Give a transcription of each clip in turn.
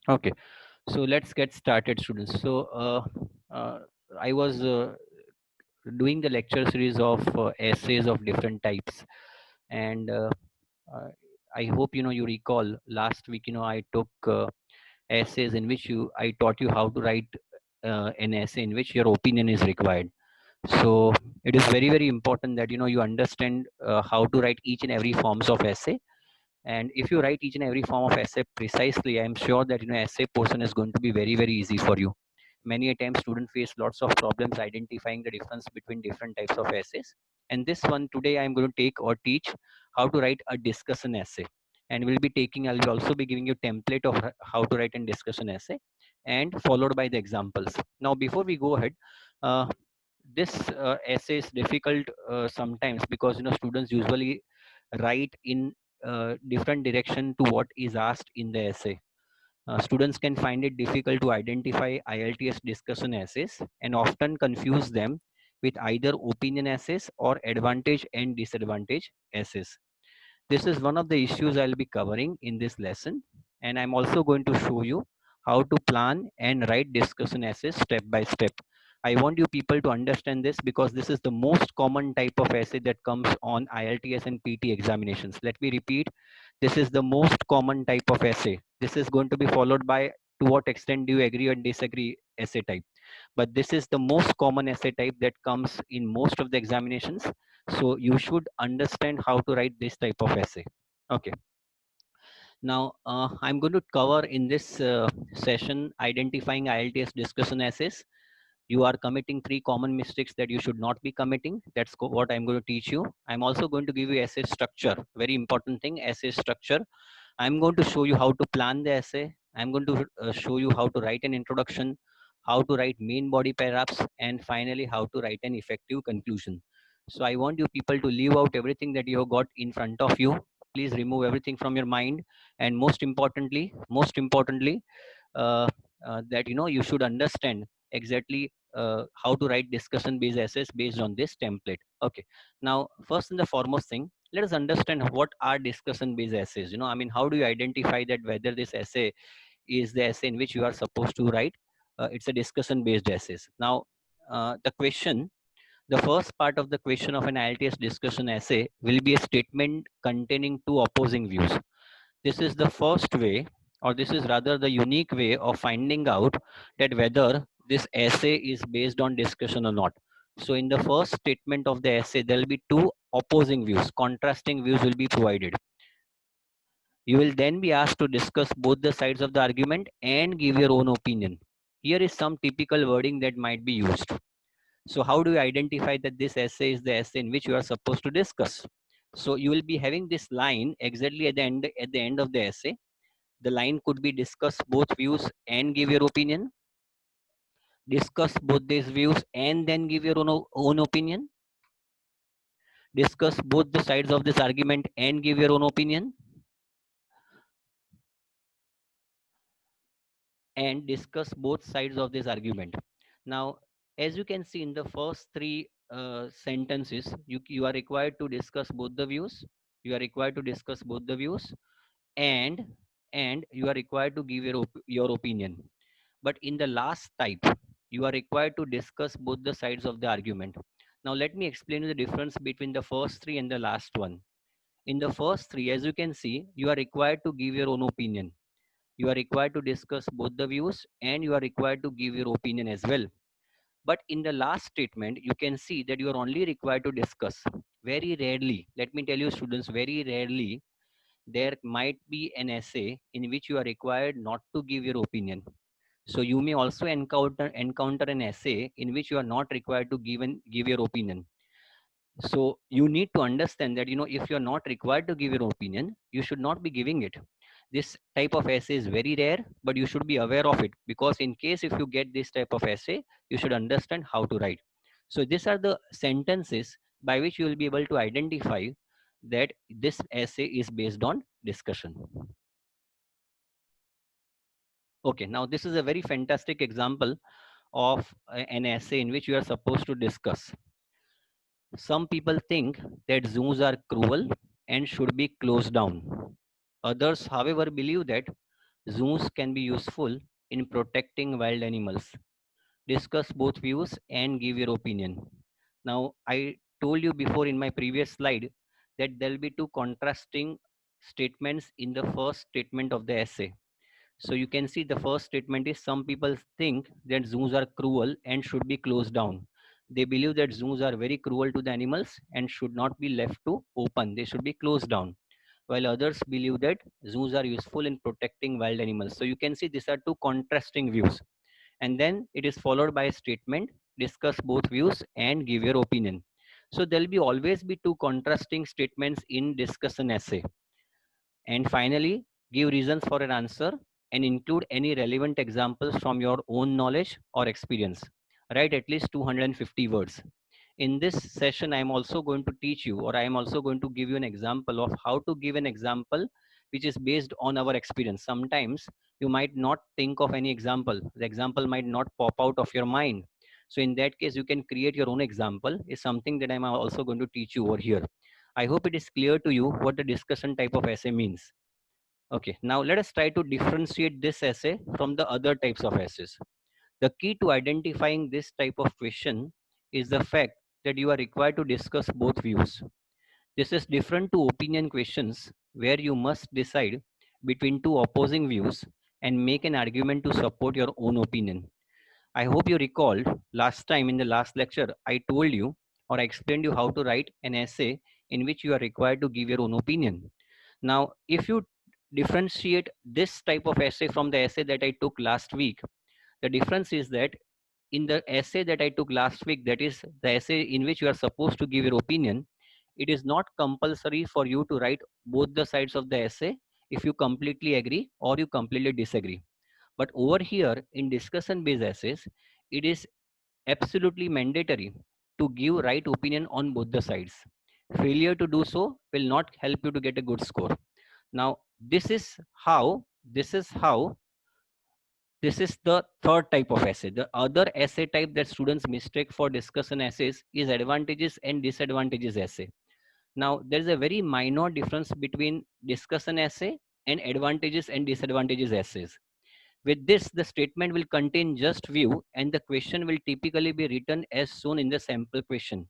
Okay, so let's get started, students. So uh, I was doing the lecture series of essays of different types, and uh, I hope you recall last week. I took essays in which I taught you how to write an essay in which your opinion is required. So it is very very important that you understand how to write each and every forms of essay. And if you write each and every form of essay precisely, I'm sure that essay portion is going to be very very easy for you. Many a time students face lots of problems identifying the difference between different types of essays. And this one today I'm going to take or teach how to write a discussion essay. And I'll be also be giving you template of how to write a discussion essay, and followed by the examples. Now before we go ahead, uh, this essay is difficult sometimes, because students usually write in different direction to what is asked in the essay. Students can find it difficult to identify IELTS discussion essays and often confuse them with either opinion essays or advantage and disadvantage essays. This is one of the issues I'll be covering in this lesson, and I'm also going to show you how to plan and write discussion essays step by step. I want you people to understand this, because this is the most common type of essay that comes on IELTS and PT examinations. Let me repeat, this is the most common type of essay. This is going to be followed by to what extent do you agree or disagree essay type. But this is the most common essay type that comes in most of the examinations. So you should understand how to write this type of essay. Okay. Now I'm going to cover in this session identifying IELTS discussion essays. You are committing three common mistakes that you should not be committing. That's what I'm going to teach you. I'm also going to give you essay structure. Very important thing, essay structure. I'm going to show you how to plan the essay. I'm going to show you how to write an introduction, how to write main body paragraphs, and finally how to write an effective conclusion. So I want you people to leave out everything that you have got in front of you. Please remove everything from your mind, and most importantly, uh, that you should understand exactly how to write discussion based essays based on this template. Okay. Now first and the foremost thing, let us understand what are discussion based essays. I mean, how do you identify that whether this essay is the essay in which you are supposed to write? It's a discussion based essays. Now the first part of the question of an IELTS discussion essay will be a statement containing two opposing views. This is the first way, or this is rather the unique way of finding out that whether this essay is based on discussion or not. So in the first statement of the essay, there will be two opposing views, contrasting views will be provided. You will then be asked to discuss both the sides of the argument and give your own opinion. Here is some typical wording that might be used. So how do you identify that this essay is the essay in which you are supposed to discuss? So you will be having this line exactly at the end of the essay. The line could be discuss both views and give your opinion. Discuss both these views and then give your own opinion. Discuss both the sides of this argument and give your own opinion. And discuss both sides of this argument. Now, as you can see in the first three sentences, you are required to discuss both the views. You are required to discuss both the views, and you are required to give your opinion. But in the last type, you are required to discuss both the sides of the argument. Now, let me explain you the difference between the first three and the last one. In the first three, as you can see, you are required to give your own opinion. You are required to discuss both the views, and you are required to give your opinion as well. But in the last statement, you can see that you are only required to discuss. Very rarely, let me tell you, students, very rarely there might be an essay in which you are required not to give your opinion. So you may also encounter an essay in which you are not required to give your opinion. So you need to understand that if you are not required to give your opinion, you should not be giving it. This type of essay is very rare, but you should be aware of it, because in case if you get this type of essay, you should understand how to write. So these are the sentences by which you will be able to identify that this essay is based on discussion. Okay, now this is a very fantastic example of an essay in which you are supposed to discuss. Some people think that zoos are cruel and should be closed down. Others, however, believe that Zoos can be useful in protecting wild animals. Discuss both views and give your opinion. Now, I told you before in my previous slide that there will be two contrasting statements in the first statement of the essay. So you can see the first statement is some people think that zoos are cruel and should be closed down. They believe that zoos are very cruel to the animals and should not be left to open. They should be closed down. While others believe that zoos are useful in protecting wild animals. So you can see these are two contrasting views. And then it is followed by a statement, discuss both views and give your opinion. So there will be always be two contrasting statements in discussion essay. And finally, give reasons for an answer and include any relevant examples from your own knowledge or experience. Write at least 250 words. In this session, I am also going to teach you, or I am also going to give you an example of how to give an example which is based on our experience. Sometimes you might not think of any example. The example might not pop out of your mind. So in that case, you can create your own example is something that I'm also going to teach you over here. I hope it is clear to you what the discussion type of essay means. Okay, now let us try to differentiate this essay from the other types of essays. The key to identifying this type of question is the fact that you are required to discuss both views. This is different to opinion questions where you must decide between two opposing views and make an argument to support your own opinion. I hope you recalled last time in the last lecture, I told you or I explained you how to write an essay in which you are required to give your own opinion. Now, if you differentiate this type of essay from the essay that I took last week, the difference is that in the essay that I took last week, that is the essay in which you are supposed to give your opinion, it is not compulsory for you to write both the sides of the essay if you completely agree or you completely disagree. But over here in discussion based essays, it is absolutely mandatory to give right opinion on both the sides. Failure to do so will not help you to get a good score. Now, this is how this is the third type of essay. The other essay type that students mistake for discussion essays is advantages and disadvantages essay. Now, there is a very minor difference between discussion essay and advantages and disadvantages essays. With this, the statement will contain just view and the question will typically be written as shown in the sample question.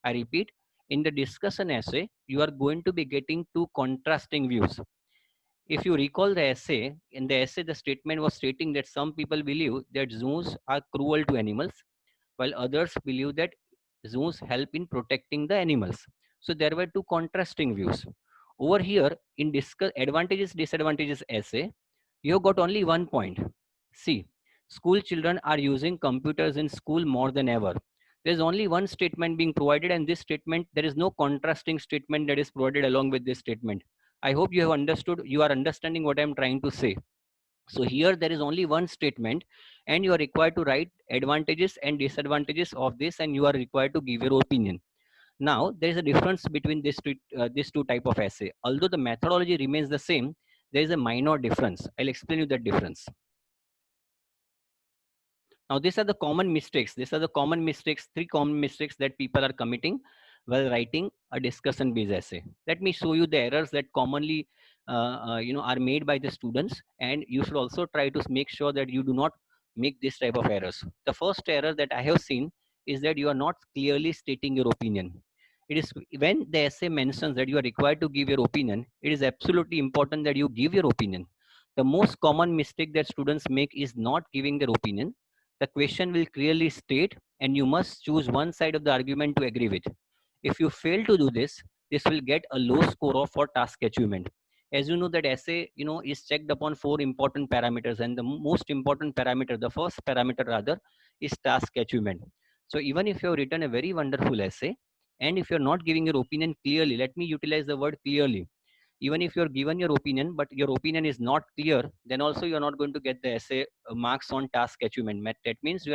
I repeat, in the discussion essay, you are going to be getting two contrasting views. If you recall the essay, in the essay, the statement was stating that some people believe that zoos are cruel to animals, while others believe that zoos help in protecting the animals. So there were two contrasting views. Over here, in discuss advantages, disadvantages essay, you have got only one point. See, school children are using computers in school more than ever. There's only one statement being provided, and this statement, there is no contrasting statement that is provided along with this statement. I hope you have understood, you are understanding what I'm trying to say. So here there is only one statement, and you are required to write advantages and disadvantages of this, and you are required to give your opinion. Now, there is a difference between these two type of essay. Although the methodology remains the same, there is a minor difference. I'll explain you that difference. Now, these are the common mistakes. These are the common mistakes, three common mistakes that people are committing while writing a discussion-based essay. Let me show you the errors that commonly are made by the students, and you should also try to make sure that you do not make this type of errors. The first error that I have seen is that you are not clearly stating your opinion. It is when the essay mentions that you are required to give your opinion, it is absolutely important that you give your opinion. The most common mistake that students make is not giving their opinion. The question will clearly state, and you must choose one side of the argument to agree with. If you fail to do this, this will get a low score of for task achievement. As you know, that essay, is checked upon four important parameters, and the most important parameter, the first parameter rather, is task achievement. So even if you have written a very wonderful essay, and if you're not giving your opinion clearly, let me utilize the word clearly. Even if you're given your opinion, but your opinion is not clear, then also you're not going to get the essay marks on task achievement. That means you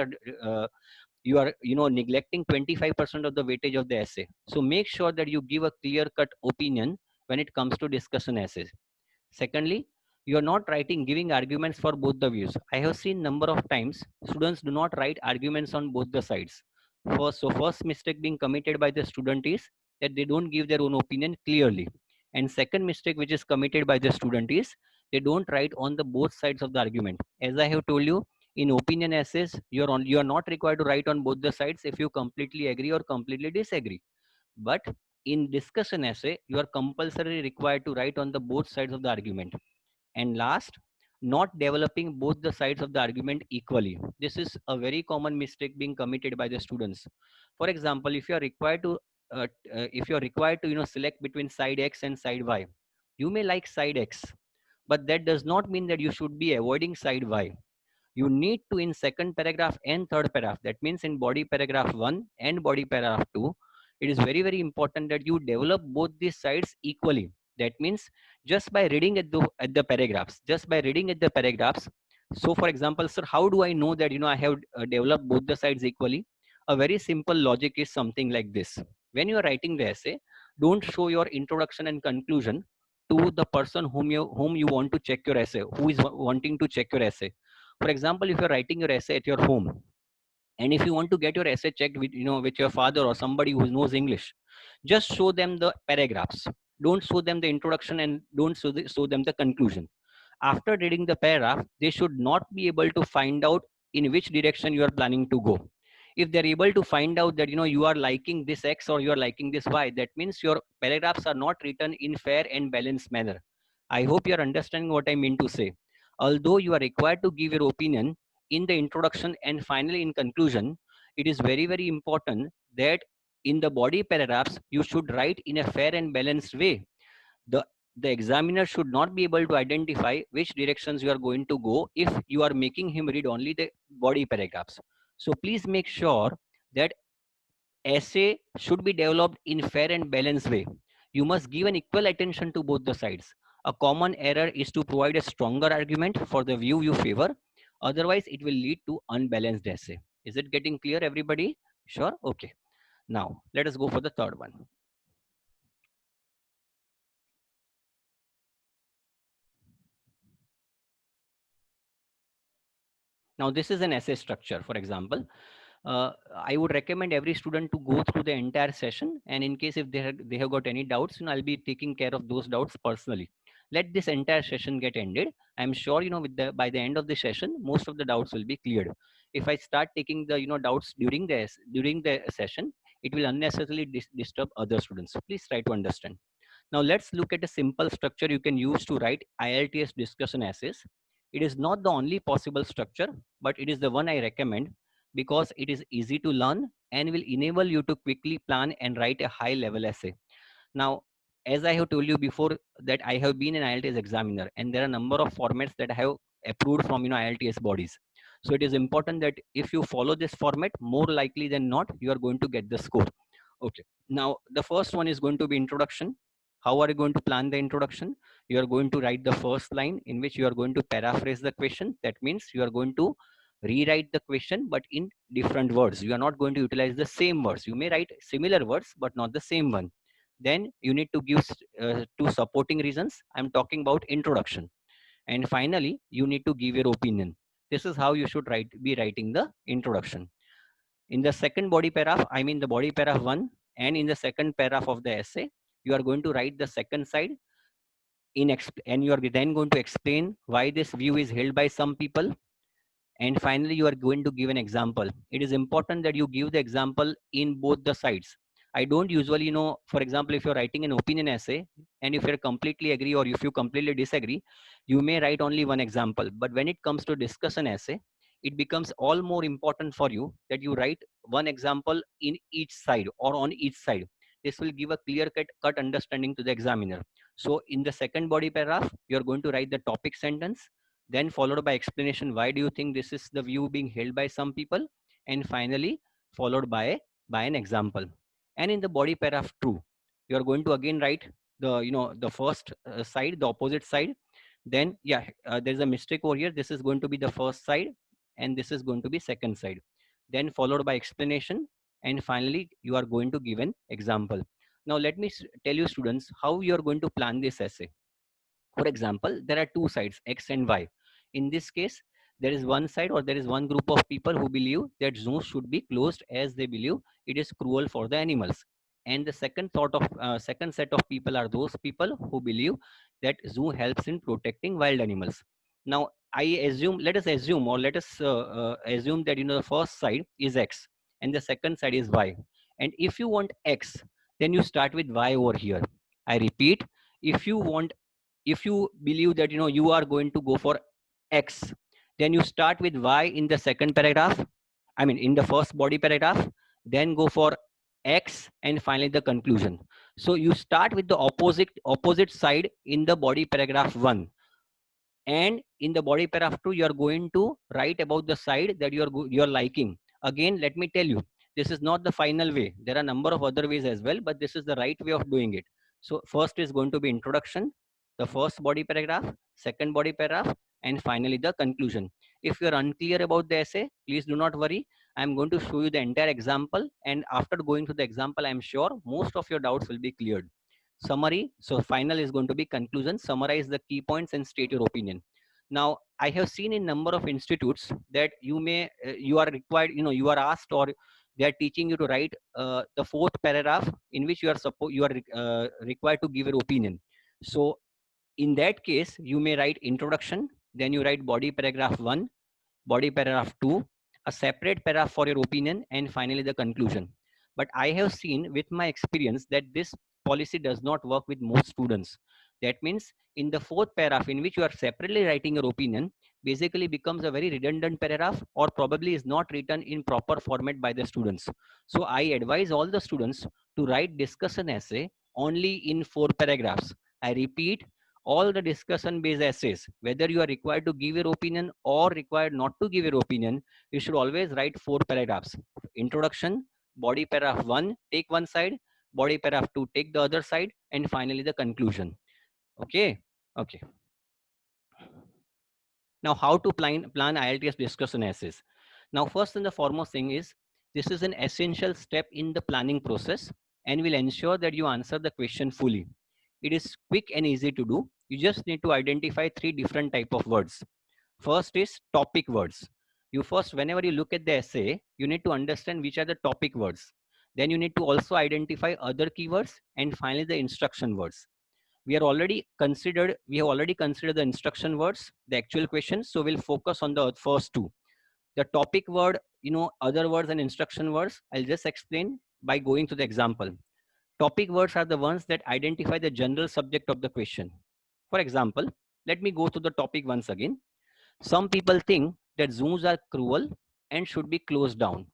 are neglecting 25% of the weightage of the essay. So make sure that you give a clear cut opinion when it comes to discussion essays. Secondly, you are not writing giving arguments for both the views. I have seen number of times students do not write arguments on both the sides. First mistake being committed by the student is that they don't give their own opinion clearly. And second mistake which is committed by the student is They don't write on the both sides of the argument. As I have told you, in opinion essays, you are not required to write on both the sides if you completely agree or completely disagree. But in discussion essay, you are compulsorily required to write on the both sides of the argument. And last, not developing both the sides of the argument equally. This is a very common mistake being committed by the students. For example, if you are required to select between side X and side Y, you may like side X, but that does not mean that you should be avoiding side Y. You need to, in second paragraph and third paragraph, that means in body paragraph 1 and body paragraph 2, it is very very important that you develop both these sides equally. That means just by reading at the paragraphs, so for example, sir, how do I know that I have developed both the sides equally? A very simple logic is something like this. When you are writing the essay, don't show your introduction and conclusion to the person whom you want to check your essay, who is wanting to check your essay. For example, if you're writing your essay at your home, and if you want to get your essay checked with your father or somebody who knows English, just show them the paragraphs. Don't show them the introduction, and don't show them the conclusion. After reading the paragraph, they should not be able to find out in which direction you are planning to go. If they're able to find out that you are liking this X or you are liking this Y, that means your paragraphs are not written in fair and balanced manner. I hope you're understanding what I mean to say. Although you are required to give your opinion in the introduction and finally in conclusion, it is very very important that in the body paragraphs you should write in a fair and balanced way. The the examiner should not be able to identify which directions you are going to go if you are making him read only the body paragraphs. So please make sure that essay should be developed in fair and balanced way. You must give an equal attention to both the sides. A common error is to provide a stronger argument for the view you favor. Otherwise, it will lead to unbalanced essay. Is it getting clear, everybody? Sure? Okay. Now, let us go for the third one. Now, this is an essay structure, for example. I would recommend every student to go through the entire session. And in case if they have got any doubts, I'll be taking care of those doubts personally. Let this entire session get ended. I'm sure, by the end of the session, most of the doubts will be cleared. If I start taking the, doubts during the session, it will unnecessarily disturb other students. So please try to understand. Now let's look at a simple structure you can use to write IELTS discussion essays. It is not the only possible structure, but it is the one I recommend because it is easy to learn and will enable you to quickly plan and write a high level essay. Now, as I have told you before that I have been an IELTS examiner and there are a number of formats that I have approved from IELTS bodies. So it is important that if you follow this format, more likely than not, you are going to get the score. Okay. Now, the first one is going to be introduction. How are you going to plan the introduction? You are going to write the first line in which you are going to paraphrase the question. That means you are going to rewrite the question, but in different words. You are not going to utilize the same words. You may write similar words, but not the same one. Then you need to give two supporting reasons. I'm talking about introduction. And finally, you need to give your opinion. This is how you should be writing the introduction. In the second body paragraph, I mean the body paragraph 1, and in the second paragraph of the essay, you are going to write the second side and you are then going to explain why this view is held by some people, and finally you are going to give an example. It is important that you give the example in both the sides. I don't usually for example, if you're writing an opinion essay and if you completely agree or if you completely disagree, you may write only one example. But when it comes to discussion essay, it becomes all more important for you that you write one example in each side or on each side. This will give a clear cut understanding to the examiner. So in the second body paragraph, you're going to write the topic sentence, then followed by explanation why do you think this is the view being held by some people, and finally followed by an example. And in the body paragraph 2, you are going to again write the first side, the opposite side. Then there's a mistake over here. This is going to be the first side and this is going to be second side, then followed by explanation, and finally you are going to give an example. Now let me tell you students how you are going to plan this essay. For example, there are two sides, X and Y. In this case, there is one side or there is one group of people who believe that zoos should be closed as they believe it is cruel for the animals. And the second set of people are those people who believe that zoo helps in protecting wild animals. Now, let us assume, or let us assume that the first side is X and the second side is Y. And if you want X, then you start with Y over here. I repeat, if you believe that you are going to go for X, then you start with Y in the second paragraph, I mean in the first body paragraph, then go for X, and finally the conclusion. So you start with the opposite side in the body paragraph 1, and in the body paragraph 2 you are going to write about the side that you're liking. Again, let me tell you, this is not the final way. There are a number of other ways as well, but this is the right way of doing it. So first is going to be introduction, the first body paragraph, second body paragraph, and finally the conclusion. If you're unclear about the essay, please do not worry. I'm going to show you the entire example, and after going to the example, I'm sure most of your doubts will be cleared. Summary, so final is going to be conclusion. Summarize the key points and state your opinion. Now, I have seen in number of institutes that you are required, you are asked, or they are teaching you to write the fourth paragraph in which you are required to give your opinion. So in that case, you may write introduction, then you write body paragraph 1, body paragraph 2, a separate paragraph for your opinion, and finally the conclusion. But I have seen with my experience that this policy does not work with most students. That means in the fourth paragraph in which you are separately writing your opinion basically becomes a very redundant paragraph, or probably is not written in proper format by the students. So I advise all the students to write discussion essay only in 4 paragraphs. I repeat, all the discussion based essays, whether you are required to give your opinion or required not to give your opinion, you should always write 4 paragraphs. Introduction, body paragraph 1, take one side, body paragraph 2, take the other side, and finally the conclusion. Okay. Okay. Now, how to plan IELTS discussion essays? Now, first and the foremost thing is, this is an essential step in the planning process and will ensure that you answer the question fully. It is quick and easy to do. You just need to identify 3 different type of words. First is topic words. Whenever you look at the essay, you need to understand which are the topic words. Then you need to also identify other keywords, and finally the instruction words. We have already considered the instruction words, the actual questions. So we'll focus on the first two. The topic word, other words and instruction words, I'll just explain by going to the example. Topic words are the ones that identify the general subject of the question. For example, let me go to the topic once again. Some people think that zoos are cruel and should be closed down.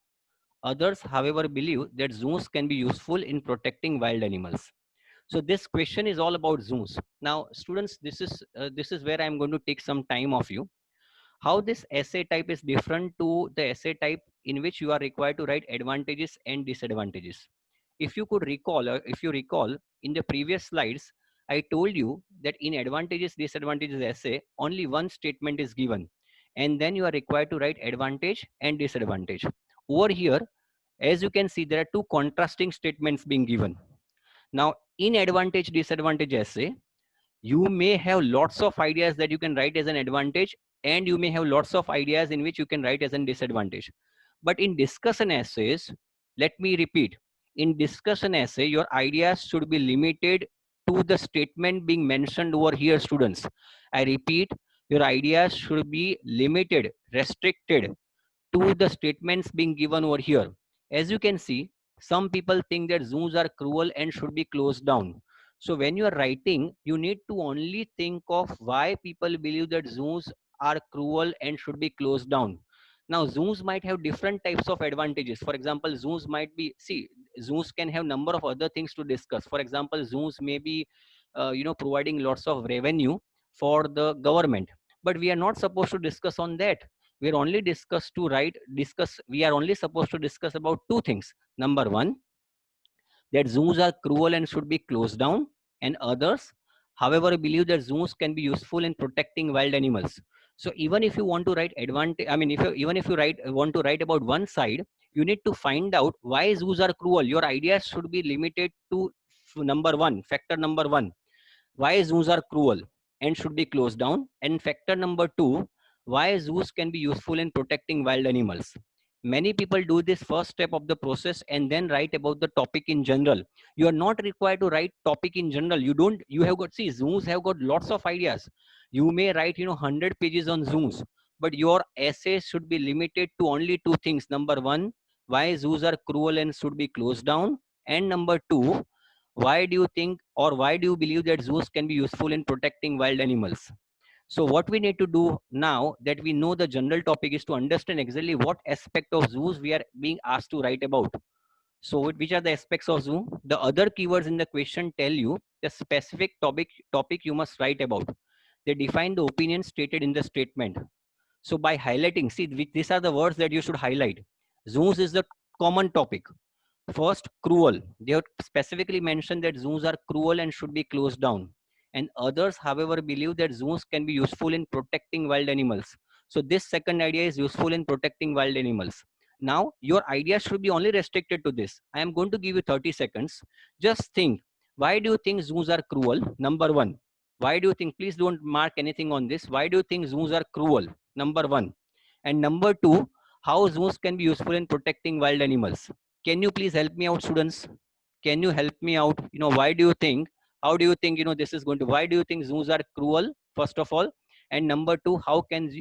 Others, however, believe that zoos can be useful in protecting wild animals. So this question is all about zoos. Now, students, this is where I'm going to take some time of you. How this essay type is different to the essay type in which you are required to write advantages and disadvantages. If you recall, in the previous slides, I told you that in advantages, disadvantages essay, only one statement is given. And then you are required to write advantage and disadvantage. Over here, as you can see, there are two contrasting statements being given. Now, in advantage, disadvantage essay, you may have lots of ideas that you can write as an advantage, and you may have lots of ideas in which you can write as a disadvantage. But in discussion essays, let me repeat, in discussion essay, your ideas should be limited to the statement being mentioned over here, students. I repeat, your ideas should be limited, restricted to the statements being given over here. As you can see, some people think that zoos are cruel and should be closed down. So when you are writing, you need to only think of why people believe that zoos are cruel and should be closed down. Now, zoos might have different types of advantages. For example, zoos can have number of other things to discuss. For example, zoos may be, providing lots of revenue for the government. But we are not supposed to discuss on that. We are only we are only supposed to discuss about two things. Number one, that zoos are cruel and should be closed down, and others, however, believe that zoos can be useful in protecting wild animals. So even if you want to write advantage, I mean, even if you want to write about one side, you need to find out why zoos are cruel. Your ideas should be limited to factor number one, why zoos are cruel and should be closed down, and factor number two, why zoos can be useful in protecting wild animals. Many people do this first step of the process and then write about the topic in general. You are not required to write topic in general. You have got, see, zoos have got lots of ideas. You may write, 100 pages on zoos, but your essay should be limited to only two things. Number one, why zoos are cruel and should be closed down. And number two, why do you think, or why do you believe that zoos can be useful in protecting wild animals? So what we need to do now that we know the general topic is to understand exactly what aspect of zoos we are being asked to write about. So which are the aspects of zoo? The other keywords in the question tell you the specific topic you must write about. They define the opinion stated in the statement. So by highlighting, see, these are the words that you should highlight. Zoos is the common topic. First, cruel. They have specifically mentioned that zoos are cruel and should be closed down. And others, however, believe that zoos can be useful in protecting wild animals. So this second idea is useful in protecting wild animals. Now, your idea should be only restricted to this. I am going to give you 30 seconds. Just think, why do you think zoos are cruel? Number one. Why do you think, please don't mark anything on this. Why do you think zoos are cruel? Number one. And number two, how zoos can be useful in protecting wild animals. Can you please help me out, students? Can you help me out? Why do you think, how do you think, this is going to, why do you think zoos are cruel, first of all? And number two, how can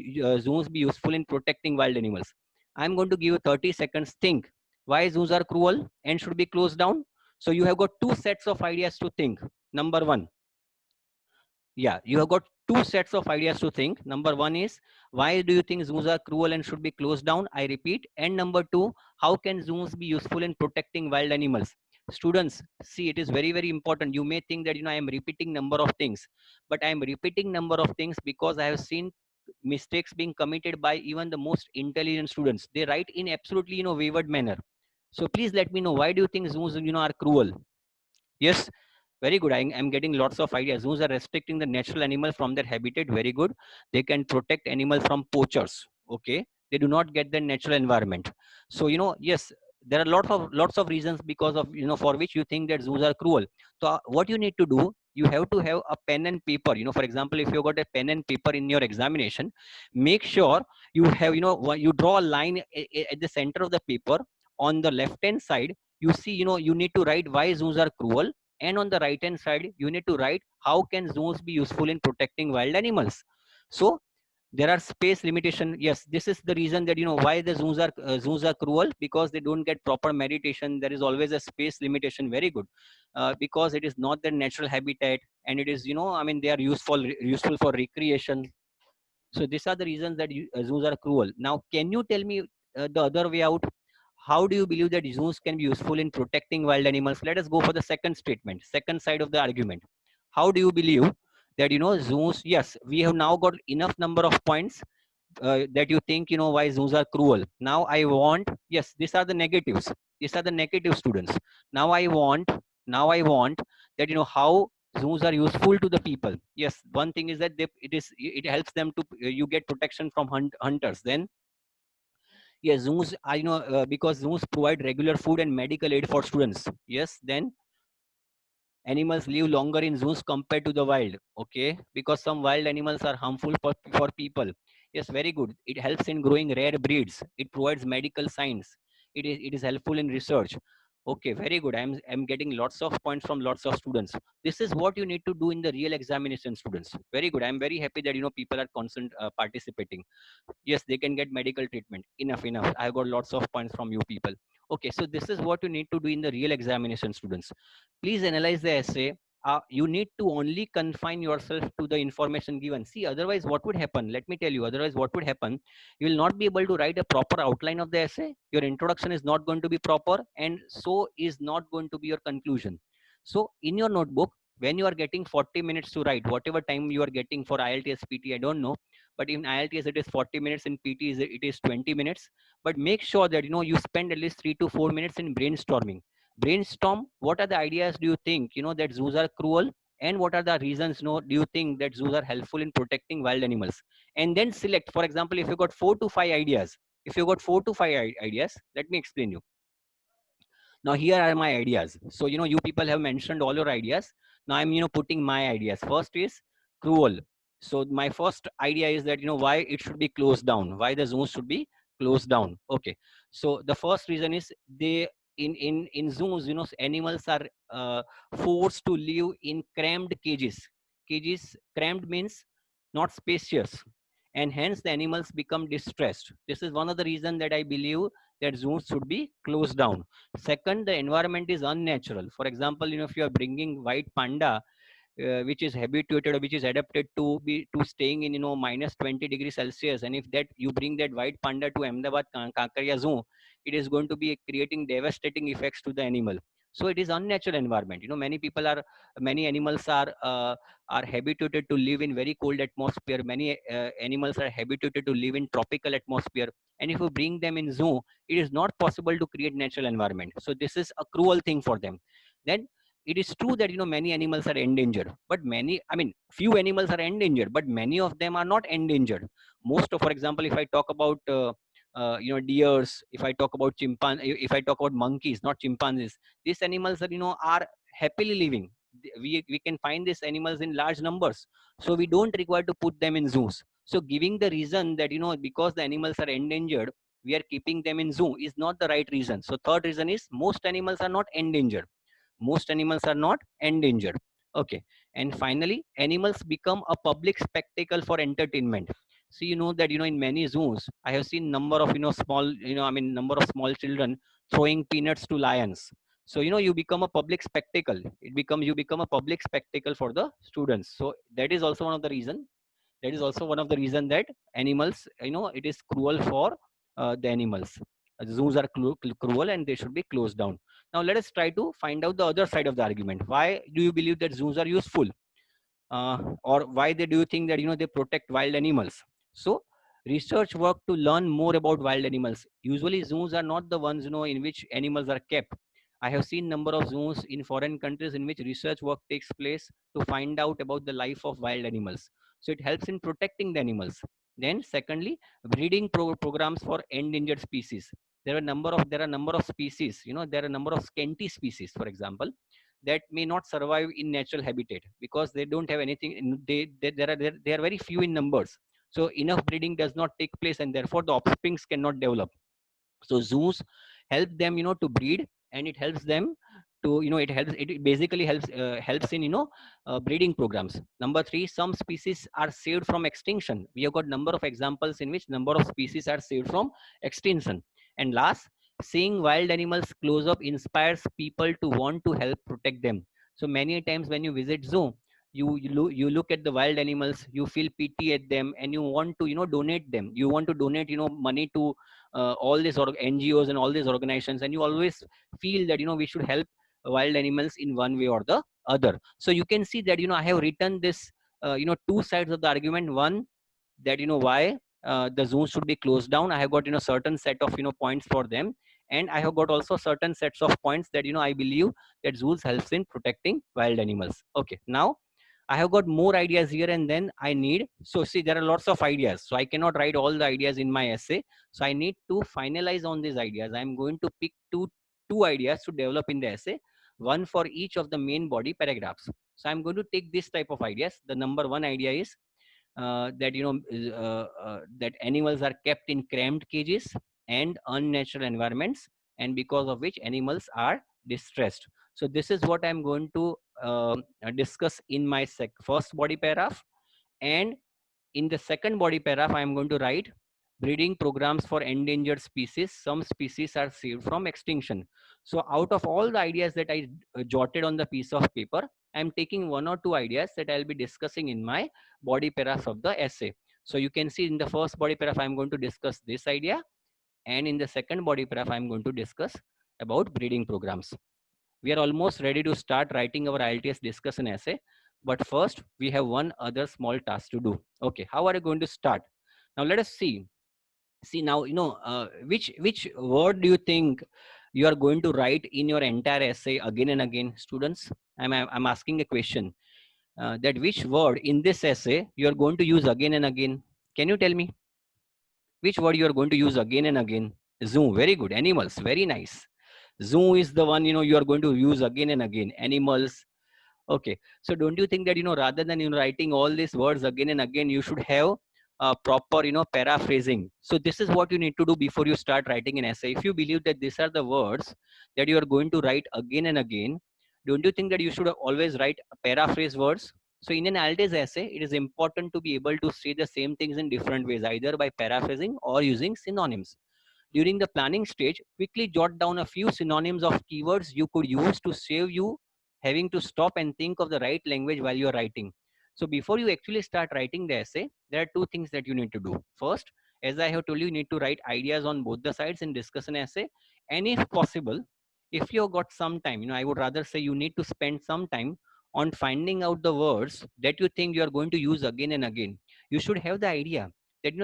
zoos be useful in protecting wild animals? I'm going to give you 30 seconds. Think why zoos are cruel and should be closed down. So you have got two sets of ideas to think. Number one, yeah, you have got two sets of ideas to think. Number one is, why do you think zoos are cruel and should be closed down? I repeat. And number two, how can zoos be useful in protecting wild animals? Students, see, it is very, very important. You may think that, I am repeating number of things, but I am repeating number of things because I have seen mistakes being committed by even the most intelligent students. They write in absolutely, wayward manner. So please let me know, why do you think zoos, are cruel? Yes, very good. I'm getting lots of ideas. Zoos are restricting the natural animal from their habitat. Very good. They can protect animal from poachers. Okay. They do not get the natural environment. So, yes, there are lots of reasons because of, for which you think that zoos are cruel. So what you need to do, you have to have a pen and paper. For example, if you got a pen and paper in your examination, make sure you have, you draw a line at the center of the paper. On the left hand side, you see, you need to write why zoos are cruel, and on the right hand side you need to write how can zoos be useful in protecting wild animals. So there are space limitation. Yes, this is the reason that, why the zoos are cruel, because they don't get proper meditation. There is always a space limitation. Very good. Because it is not their natural habitat, and it is, I mean, they are useful for recreation. So these are the reasons that zoos are cruel. Now, can you tell me the other way out? How do you believe that zoos can be useful in protecting wild animals? Let us go for the second statement, second side of the argument. How do you believe that, zoos? Yes, we have now got enough number of points that you think, why zoos are cruel. Now I want, yes, these are the negatives. These are the negative students. Now I want that, how zoos are useful to the people. Yes, one thing is that it helps them to, you get protection from hunters. Then, yes, zoos are, because zoos provide regular food and medical aid for students. Yes, then animals live longer in zoos compared to the wild. Okay, because some wild animals are harmful for people. Yes, very good. It helps in growing rare breeds. It provides medical science. It is helpful in research. Okay, very good. I'm getting lots of points from lots of students. This is what you need to do in the real examination, students. Very good. I'm very happy that, people are constant participating. Yes, they can get medical treatment. Enough. I got lots of points from you people. Okay, so this is what you need to do in the real examination, students. Please analyze the essay. You need to only confine yourself to the information given. See, otherwise what would happen? Let me tell you, otherwise what would happen? You will not be able to write a proper outline of the essay. Your introduction is not going to be proper, and so is not going to be your conclusion. So in your notebook, when you are getting 40 minutes to write, whatever time you are getting for IELTS PT, I don't know, but in IELTS it is 40 minutes, in PT it is 20 minutes. But make sure that, you spend at least 3 to 4 minutes in brainstorming. Brainstorm, what are the ideas do you think, that zoos are cruel, and what are the reasons, do you think that zoos are helpful in protecting wild animals? And then select, for example, if you got 4 to 5 ideas, ideas, let me explain you. Now here are my ideas. So, you people have mentioned all your ideas. Now I'm, putting my ideas. First is cruel. So my first idea is that, why it should be closed down, why the zoos should be closed down. Okay, so the first reason is they in zoos, you know, animals are forced to live in crammed cages. Cages, crammed means not spacious, and hence the animals become distressed. This is one of the reasons that I believe that zoos should be closed down. Second, the environment is unnatural. For example, you know, if you are bringing white panda, which is habituated or which is adapted to be to staying in, you know, minus 20 degrees Celsius, and if that you bring that white panda to Ahmedabad Kankaria Zoo, it is going to be creating devastating effects to the animal. So it is unnatural environment. You know, many animals are habituated to live in very cold atmosphere. Many animals are habituated to live in tropical atmosphere, and if you bring them in zoo, it is not possible to create natural environment. So this is a cruel thing for them. Then it is true that, you know, many animals are endangered, but many, I mean, few animals are endangered, but many of them are not endangered. Most of, for example, if I talk about you know, deers, if I talk about if I talk about monkeys, not chimpanzees, these animals are, you know, are happily living. We can find these animals in large numbers, so we don't require to put them in zoos. So giving the reason that, you know, because the animals are endangered, we are keeping them in zoo is not the right reason. So third reason is most animals are not endangered. Most animals are not endangered. Okay, and finally, animals become a public spectacle for entertainment. So you know that, you know, in many zoos I have seen number of, you know, small, you know, I mean, number of small children throwing peanuts to lions. So, you know, you become a public spectacle. You become a public spectacle for the students. So that is also one of the reason. That is also one of the reason that animals, you know, it is cruel for the animals. Zoos are cruel and they should be closed down. Now let us try to find out the other side of the argument. Why do you believe that zoos are useful? Or why do you think that, you know, they protect wild animals? So research work to learn more about wild animals. Usually zoos are not the ones, you know, in which animals are kept. I have seen number of zoos in foreign countries in which research work takes place to find out about the life of wild animals. So it helps in protecting the animals. Then secondly, breeding programs for endangered species. There are number of species, you know, there are a number of scanty species, for example, that may not survive in natural habitat because they don't have anything they are very few in numbers. So enough breeding does not take place, and therefore the offsprings cannot develop. So zoos help them, you know, to breed, and it helps them to, you know, it basically helps in, you know, breeding programs. Number three, some species are saved from extinction. We have got number of examples in which number of species are saved from extinction. And last, seeing wild animals close up inspires people to want to help protect them. So many times when you visit zoo, you look at the wild animals, you feel pity at them, and you want to, you know, donate them. You want to donate, you know, money to all these NGOs and all these organizations, and you always feel that, you know, we should help wild animals in one way or the other. So you can see that, you know, I have written this you know, two sides of the argument. One, that, you know, why the zoos should be closed down. I have got, you know, certain set of, you know, points for them, and I have got also certain sets of points that, you know, I believe that zoos helps in protecting wild animals. Okay, now I have got more ideas here, and then I need, so see, there are lots of ideas. So I cannot write all the ideas in my essay. So I need to finalize on these ideas. I'm going to pick two ideas to develop in the essay, one for each of the main body paragraphs. So I'm going to take this type of ideas. The number one idea is that, you know, that animals are kept in cramped cages and unnatural environments, and because of which animals are distressed. So this is what I'm going to discuss in my first body paragraph. And in the second body paragraph, I am going to write breeding programs for endangered species. Some species are saved from extinction. So out of all the ideas that I jotted on the piece of paper, I'm taking one or two ideas that I'll be discussing in my body paragraph of the essay. So you can see in the first body paragraph, I'm going to discuss this idea. And in the second body paragraph, I'm going to discuss about breeding programs. We are almost ready to start writing our IELTS discussion essay. But first, we have one other small task to do. Okay, how are you going to start? Now let us see. See now, you know, which word do you think you are going to write in your entire essay again and again, students? I'm asking a question. That which word in this essay you are going to use again and again? Can you tell me which word you are going to use again and again? Zoo, very good. Animals, very nice. Zoo is the one, you know, you are going to use again and again. Animals. Okay. So don't you think that, you know, rather than, you know, writing all these words again and again, you should have proper, paraphrasing. So this is what you need to do before you start writing an essay. If you believe that these are the words that you are going to write again and again, don't you think that you should always write paraphrase words? So in an Altes essay, it is important to be able to say the same things in different ways, either by paraphrasing or using synonyms. During the planning stage, quickly jot down a few synonyms of keywords you could use to save you having to stop and think of the right language while you're writing. So before you actually start writing the essay, there are two things that you need to do. First, as I have told you, you need to write ideas on both the sides and discuss an essay. And if possible, if you've got some time, I would rather say you need to spend some time on finding out the words that you think you are going to use again and again. You should have the idea that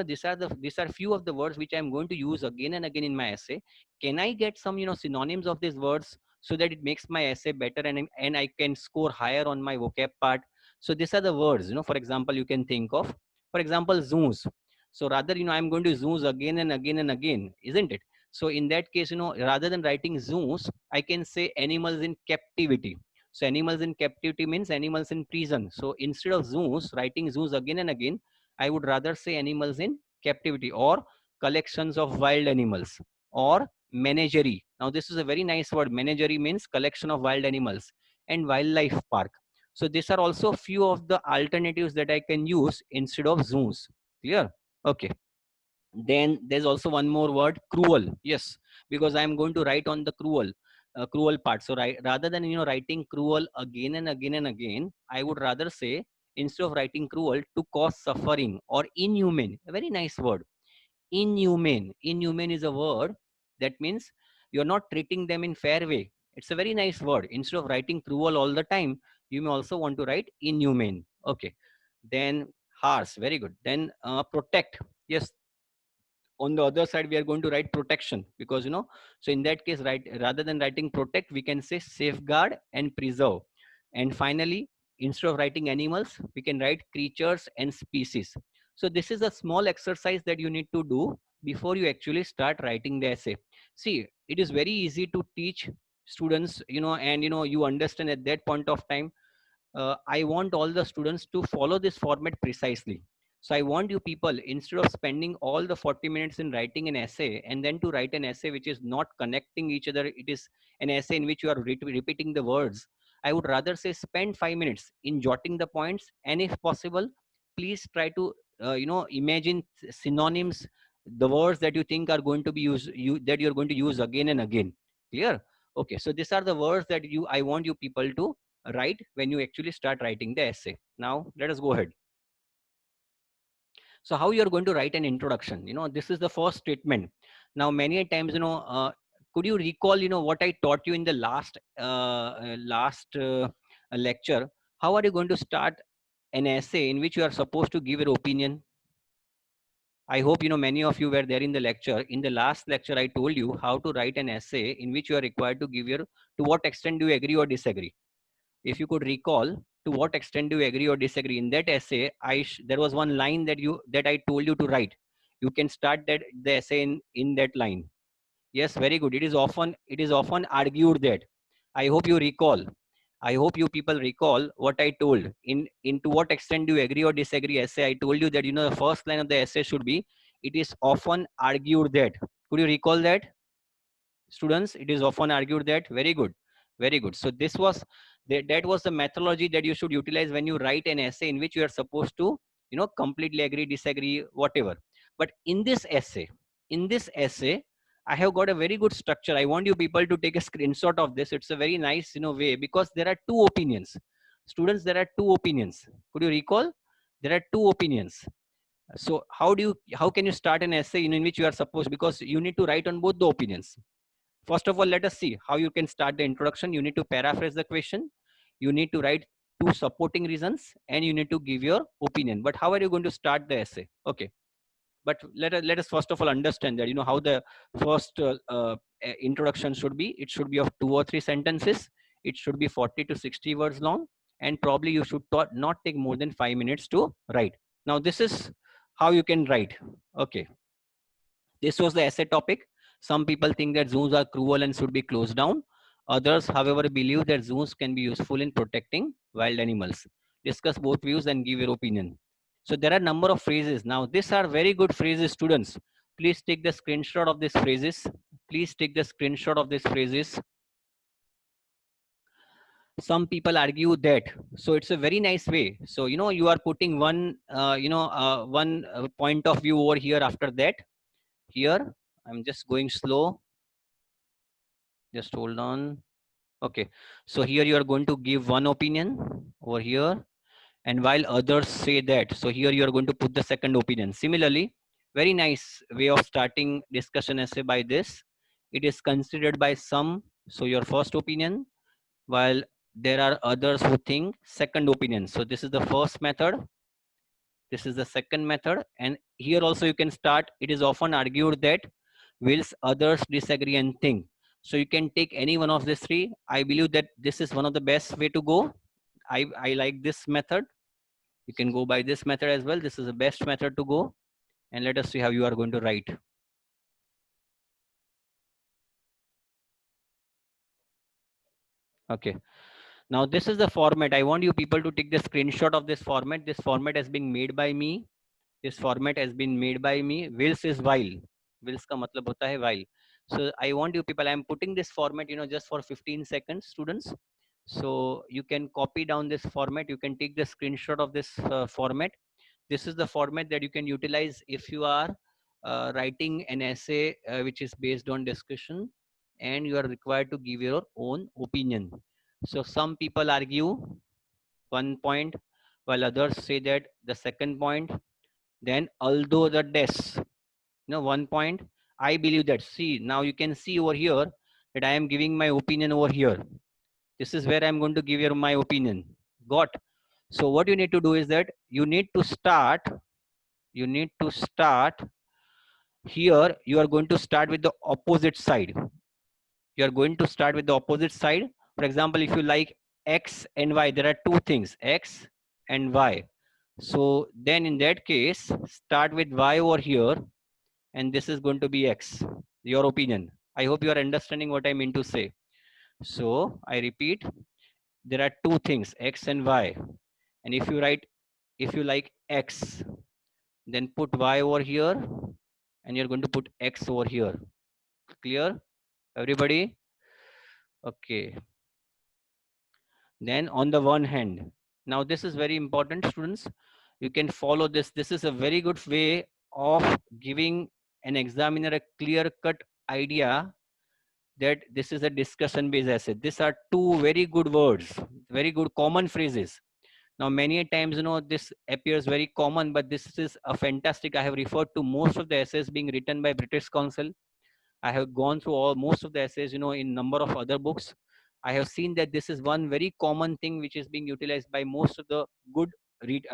these are few of the words which I'm going to use again and again in my essay. Can I get some synonyms of these words so that it makes my essay better, and I can score higher on my vocab part? So these are the words, for example, you can think of, for example, zoos. So rather, I'm going to zoos again and again and again, isn't it? So in that case, rather than writing zoos, I can say animals in captivity. So animals in captivity means animals in prison. So instead of zoos, writing zoos again and again, I would rather say animals in captivity, or collections of wild animals, or menagerie. Now, this is a very nice word. Menagerie means collection of wild animals, and wildlife park. So these are also few of the alternatives that I can use instead of zoos. Clear? Okay. Then there's also one more word, cruel. Yes, because I'm going to write on the cruel part. So rather than writing cruel again and again and again, I would rather say, instead of writing cruel, to cause suffering, or inhumane. A very nice word. Inhumane is a word that means you're not treating them in fair way. It's a very nice word. Instead of writing cruel all the time, you may also want to write inhumane. Okay. Then harsh. Very good. Then protect. Yes, on the other side we are going to write protection, because so in that case, right, rather than writing protect, we can say safeguard and preserve. And finally, instead of writing animals, we can write creatures and species. So this is a small exercise that you need to do before you actually start writing the essay. See, it is very easy to teach students, and you understand at that point of time. I want all the students to follow this format precisely. So I want you people, instead of spending all the 40 minutes in writing an essay, and then to write an essay which is not connecting each other, it is an essay in which you are repeating the words. I would rather say spend 5 minutes in jotting the points, and if possible, please try to imagine synonyms, the words that you think are going to be used, that you're going to use again and again. Clear? Okay, so these are the words that I want you people to write when you actually start writing the essay. Now let us go ahead. So how you're going to write an introduction? This is the first statement. Now many times, could you recall, what I taught you in the last lecture? How are you going to start an essay in which you are supposed to give your opinion? I hope many of you were there in the lecture. In the last lecture, I told you how to write an essay in which you are required to give your, to what extent do you agree or disagree. If you could recall, to what extent do you agree or disagree in that essay, there was one line that I told you to write. You can start the essay in that line. Yes, very good. It is often argued that. I hope you recall. I hope you people recall what I told. In to what extent do you agree or disagree essay, I told you that the first line of the essay should be, it is often argued that. Could you recall that? Students, it is often argued that. Very good. Very good. So that was the methodology that you should utilize when you write an essay in which you are supposed to completely agree, disagree, whatever. But in this essay I have got a very good structure. I want you people to take a screenshot of this. It's a very nice way, because there are two opinions. Students, there are two opinions. Could you recall? There are two opinions. So how can you start an essay in which you are supposed, because you need to write on both the opinions. First of all, let us see how you can start the introduction. You need to paraphrase the question. You need to write two supporting reasons, and you need to give your opinion. But how are you going to start the essay? Okay. But let us first of all understand that how the first introduction should be. It should be of 2 or 3 sentences. It should be 40 to 60 words long, and probably you should not take more than 5 minutes to write. Now this is how you can write. Okay. This was the essay topic. Some people think that zoos are cruel and should be closed down. Others, however, believe that zoos can be useful in protecting wild animals. Discuss both views and give your opinion. So there are number of phrases. Now these are very good phrases, students. Please take the screenshot of these phrases. Please take the screenshot of these phrases. Some people argue that, so it's a very nice way. So you are putting one one point of view over here. After that, here I'm just going slow, just hold on. Okay, so here you are going to give one opinion over here, and while others say that, so here you are going to put the second opinion. Similarly, very nice way of starting discussion essay by this. It is considered by some, so your first opinion, while there are others who think second opinion. So this is the first method, this is the second method, and here also you can start. It is often argued that whilst others disagree and think. So you can take any one of these three. I believe that this is one of the best way to go. I like this method. You can go by this method as well. This is the best method to go. And let us see how you are going to write. Okay. Now this is the format. I want you people to take the screenshot of this format. This format has been made by me. This format has been made by me. Whilst is while. Whilst का मतलब होता है while. So I want you people, I am putting this format, just for 15 seconds, students. So you can copy down this format. You can take the screenshot of this format. This is the format that you can utilize if you are writing an essay which is based on discussion, and you are required to give your own opinion. So some people argue one point, while others say that the second point. Then although the des, one point, I believe that. See, now you can see over here that I am giving my opinion over here. This is where I'm going to give you my opinion. Got? So what you need to do is that you need to start here. You are going to start with the opposite side. You are going to start with the opposite side. For example, if you like X and Y, there are two things, X and Y. So then in that case, start with Y over here, and this is going to be X, your opinion. I hope you are understanding what I mean to say. So I repeat, there are two things, X and Y. And if you like X, then put Y over here, and you're going to put X over here. Clear, everybody? Okay. Then on the one hand, now this is very important, students. You can follow this. This is a very good way of giving an examiner a clear-cut idea that this is a discussion based essay. These are two very good words, very good common phrases. Now, many times, this appears very common, but this is a fantastic. I have referred to most of the essays being written by British Council. I have gone through most of the essays, in number of other books. I have seen that this is one very common thing which is being utilized by most of the good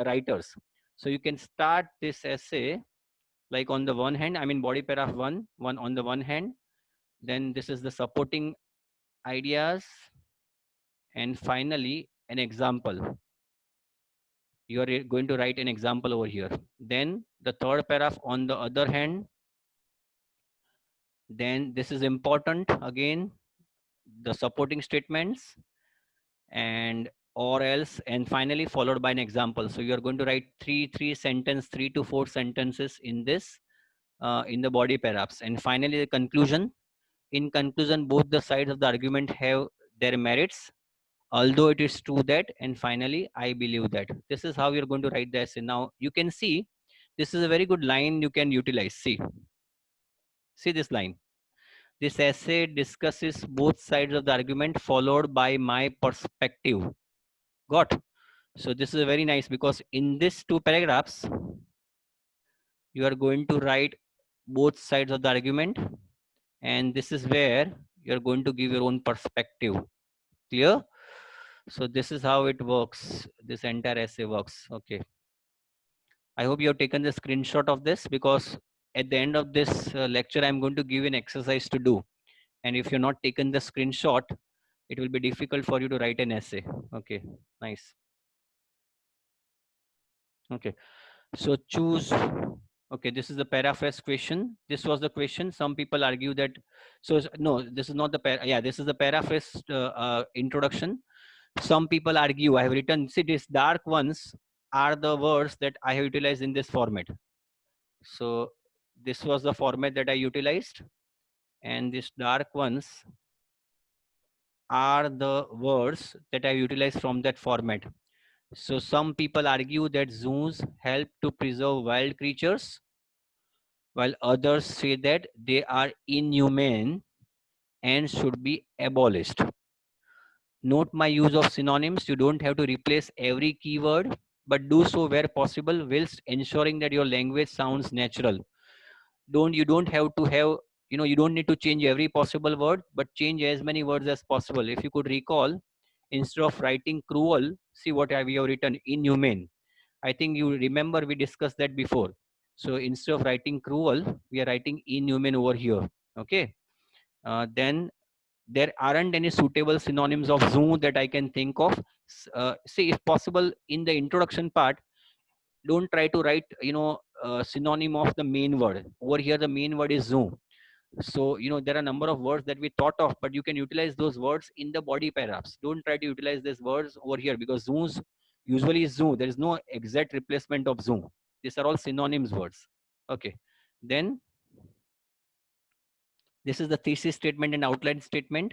writers. So you can start this essay like on the one hand, I mean body paragraph one on the one hand, then this is the supporting ideas, and finally an example. You are going to write an example over here. Then the third paragraph on the other hand, then this is important again, the supporting statements, and or else, and finally followed by an example. So you are going to write three to four sentences in this in the body paragraphs, and finally the conclusion. In conclusion, both the sides of the argument have their merits, although it is true that, and finally I believe that. This is how you're going to write the essay. Now you can see this is a very good line you can utilize. See this line. This essay discusses both sides of the argument followed by my perspective. Got? So this is very nice because in these two paragraphs, you are going to write both sides of the argument, and this is where you're going to give your own perspective. Clear? So this is how it works. This entire essay works. Okay. I hope you have taken the screenshot of this, because at the end of this lecture, I'm going to give an exercise to do. And if you're not taken the screenshot, it will be difficult for you to write an essay. Okay, nice. Okay, so choose. Okay, this is the paraphrase question. This was the question. Some people argue that, so no, this is not the, yeah, this is the paraphrase introduction. Some people argue, I have written, see these dark ones, are the words that I have utilized in this format. So this was the format that I utilized, and these dark ones are the words that I utilized from that format. So some people argue that zoos help to preserve wild creatures, while others say that they are inhumane and should be abolished. Note my use of synonyms. You don't have to replace every keyword, but do so where possible whilst ensuring that your language sounds natural. You don't have to have, you don't need to change every possible word, but change as many words as possible. If you could recall, instead of writing cruel, see what we have written, inhumane. I think you remember we discussed that before. So instead of writing cruel, we are writing inhuman over here. Okay. Then there aren't any suitable synonyms of zoo that I can think of. See, if possible, in the introduction part, don't try to write, synonym of the main word. Over here, the main word is zoo. So, there are a number of words that we thought of, but you can utilize those words in the body paragraphs. Don't try to utilize these words over here because zoos usually is zoo. There is no exact replacement of zoo. These are all synonyms words. Okay. Then this is the thesis statement and outline statement.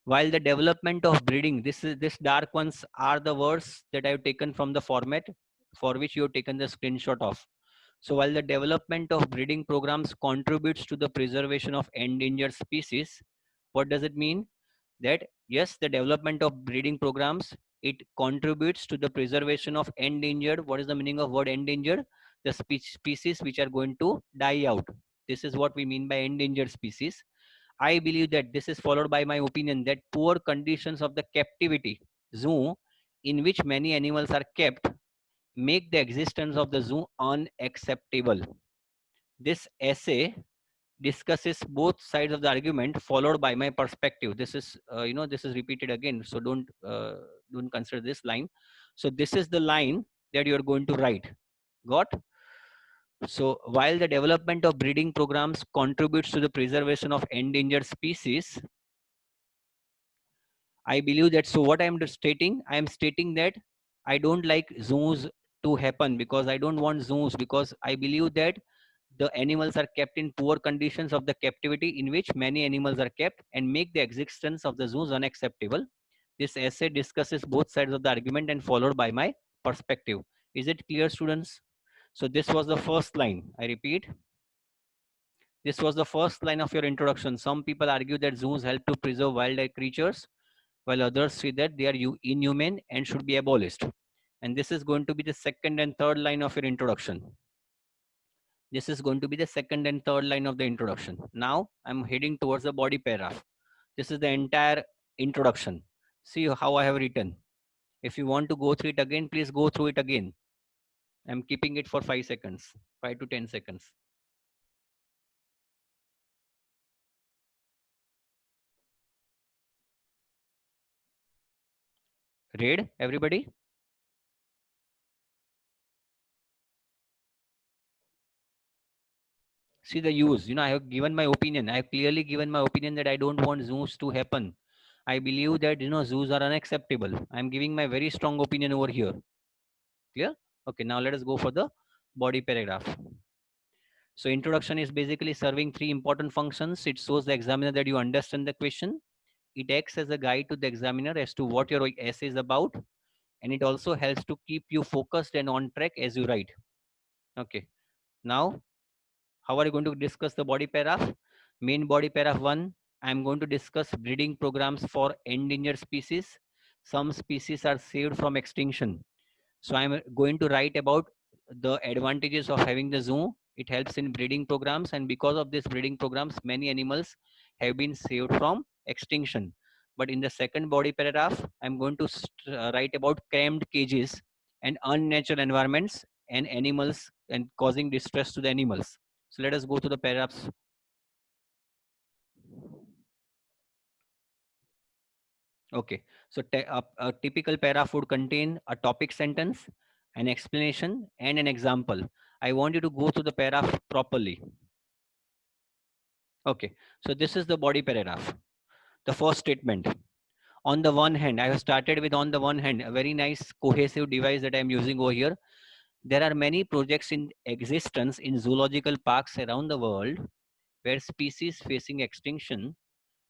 While the development of breeding, this dark ones are the words that I've taken from the format for which you have taken the screenshot of. So while the development of breeding programs contributes to the preservation of endangered species, what does it mean? That yes, the development of breeding programs, it contributes to the preservation of endangered. What is the meaning of word endangered? The species which are going to die out. This is what we mean by endangered species. I believe that this is followed by my opinion that poor conditions of the captivity zoo in which many animals are kept make the existence of the zoo unacceptable. This essay discusses both sides of the argument followed by my perspective. This is this is repeated again, so don't consider this line. So this is the line that you are going to write. Got? So while the development of breeding programs contributes to the preservation of endangered species, I believe that. So what I am stating that I don't like zoos to happen because I don't want zoos, because I believe that the animals are kept in poor conditions of the captivity in which many animals are kept and make the existence of the zoos unacceptable. This essay discusses both sides of the argument and followed by my perspective. Is it clear, students? So this was the first line. I repeat, this was the first line of your introduction. Some people argue that zoos help to preserve wildlife creatures, while others say that they are inhumane and should be abolished. And this is going to be the second and third line of your introduction. This is going to be the second and third line of the introduction. Now I'm heading towards the body paragraph. This is the entire introduction. See how I have written. If you want to go through it again, please go through it again. I'm keeping it for 5 seconds, 5 to 10 seconds. Read, everybody. See the use. I have given my opinion. I have clearly given my opinion that I don't want zoos to happen. I believe that zoos are unacceptable. I'm giving my very strong opinion over here. Clear? Okay, now let us go for the body paragraph. So introduction is basically serving three important functions. It shows the examiner that you understand the question. It acts as a guide to the examiner as to what your essay is about. And it also helps to keep you focused and on track as you write. Okay. Now, how are you going to discuss the body paragraph? Main body paragraph 1, I'm going to discuss breeding programs for endangered species. Some species are saved from extinction. So I'm going to write about the advantages of having the zoo. It helps in breeding programs, and because of these breeding programs, many animals have been saved from extinction. But in the second body paragraph, I'm going to write about cramped cages and unnatural environments and animals and causing distress to the animals. So let us go to the paragraphs. Okay, so a typical paragraph would contain a topic sentence, an explanation, and an example. I want you to go through the paragraph properly. Okay, so this is the body paragraph. The first statement. On the one hand, I have started with on the one hand, a very nice cohesive device that I'm using over here. There are many projects in existence in zoological parks around the world where species facing extinction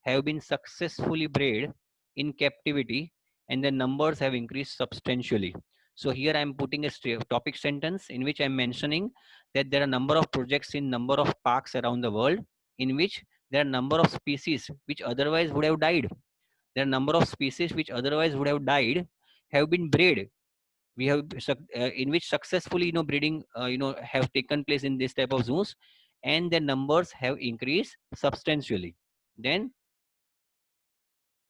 have been successfully bred in captivity and the numbers have increased substantially. So here I am putting a topic sentence in which I am mentioning that there are a number of projects in number of parks around the world in which there are a number of species which otherwise would have died. There are a number of species which otherwise would have died have been bred. We have in which successfully breeding have taken place in this type of zoos, and their numbers have increased substantially. Then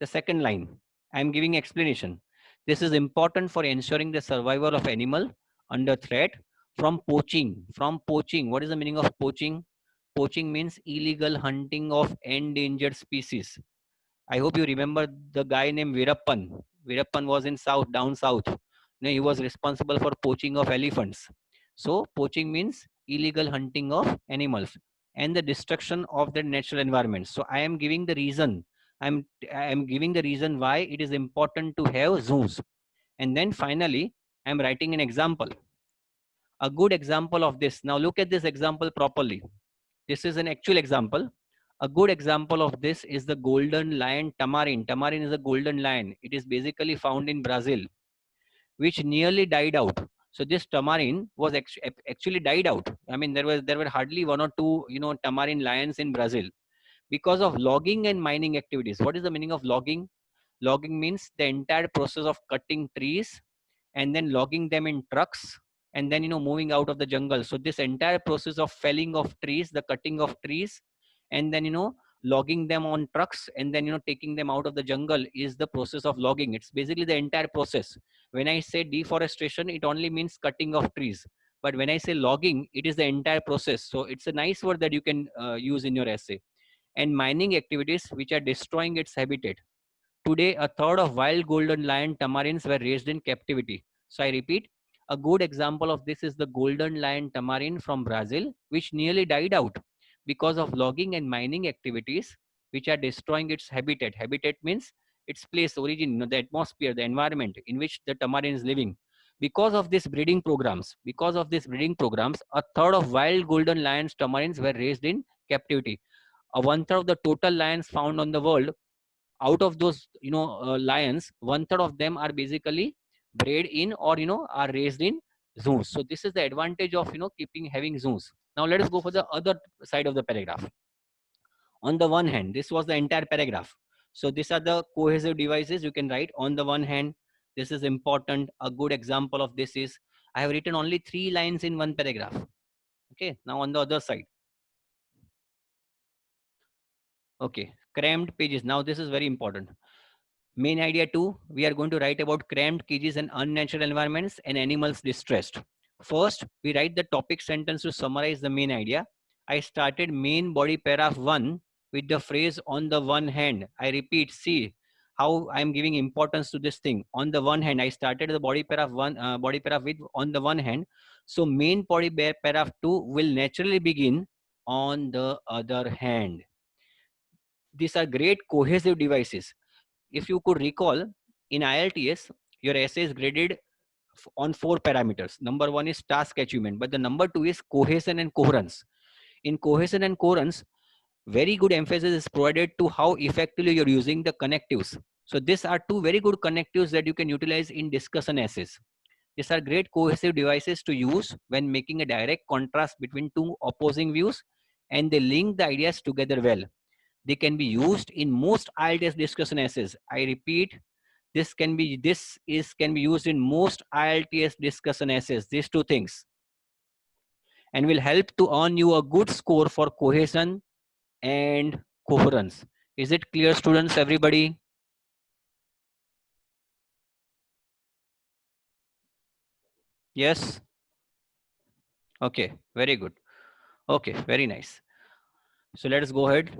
the second line, I am giving explanation. This is important for ensuring the survival of animal under threat from poaching. From poaching, what is the meaning of poaching? Poaching means illegal hunting of endangered species. I hope you remember the guy named Virappan. Virappan was in south, down south. He was responsible for poaching of elephants. So poaching means illegal hunting of animals and the destruction of the natural environment. So I am giving the reason. I am giving the reason why it is important to have zoos. And then finally, I am writing an example. A good example of this. Now look at this example properly. This is an actual example. A good example of this is the golden lion tamarin. Tamarin is a golden lion. It is basically found in Brazil, which nearly died out. So this tamarin was actually died out. I mean, there were hardly one or two, tamarin lions in Brazil because of logging and mining activities. What is the meaning of logging? Logging means the entire process of cutting trees and then logging them in trucks and then moving out of the jungle. So this entire process of felling of trees, the cutting of trees, and then logging them on trucks and then taking them out of the jungle is the process of logging. It's basically the entire process. When I say deforestation, it only means cutting of trees, but when I say logging, it is the entire process. So it's a nice word that you can use in your essay. And mining activities which are destroying its habitat. Today, a third of wild golden lion tamarins were raised in captivity. So I repeat, a good example of this is the golden lion tamarin from Brazil, which nearly died out because of logging and mining activities, which are destroying its habitat. Habitat means its place, origin, the atmosphere, the environment in which the tamarin is living. Because of these breeding programs, a third of wild golden lions tamarins were raised in captivity. A one third of the total lions found on the world, out of those lions, one third of them are basically bred in or are raised in zoos. So this is the advantage of keeping having zoos. Now let us go for the other side of the paragraph. On the one hand, this was the entire paragraph. So these are the cohesive devices. You can write on the one hand, this is important. A good example of this is I have written only 3 lines in one paragraph. Okay, now on the other side. Okay, crammed pages. Now this is very important. Main idea 2, we are going to write about cramped cages and unnatural environments and animals distressed. First, we write the topic sentence to summarize the main idea. I started main body paragraph 1 with the phrase on the one hand. I repeat, see how I am giving importance to this thing. On the one hand, I started the body paragraph 1, body paragraph with on the one hand. So main body paragraph 2 will naturally begin on the other hand. These are great cohesive devices. If you could recall, in IELTS, your essay is graded on 4 parameters. Number 1 is task achievement, but the number 2 is cohesion and coherence. In cohesion and coherence, very good emphasis is provided to how effectively you're using the connectives. So these are 2 very good connectives that you can utilize in discussion essays. These are great cohesive devices to use when making a direct contrast between 2 opposing views, and they link the ideas together well. They can be used in most IELTS discussion essays. I repeat, can be used in most IELTS discussion essays, these 2 things, and will help to earn you a good score for cohesion and coherence. Is it clear, students, everybody? Yes? Okay, very good. Okay, very nice. So let us go ahead.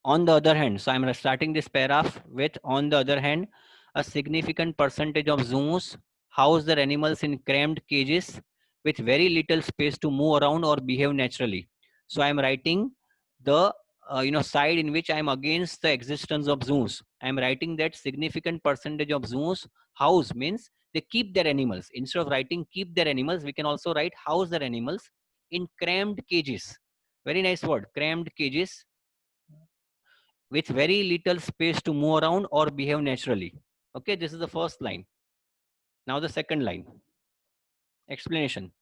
On the other hand, so I'm starting this paragraph with on the other hand, a significant percentage of zoos house their animals in cramped cages with very little space to move around or behave naturally. So I'm writing the side in which I'm against the existence of zoos. I'm writing that significant percentage of zoos house means they keep their animals. Instead of writing keep their animals, we can also write house their animals in crammed cages. Very nice word, crammed cages, with very little space to move around or behave naturally. Okay, this is the first line. Now the second line, explanation.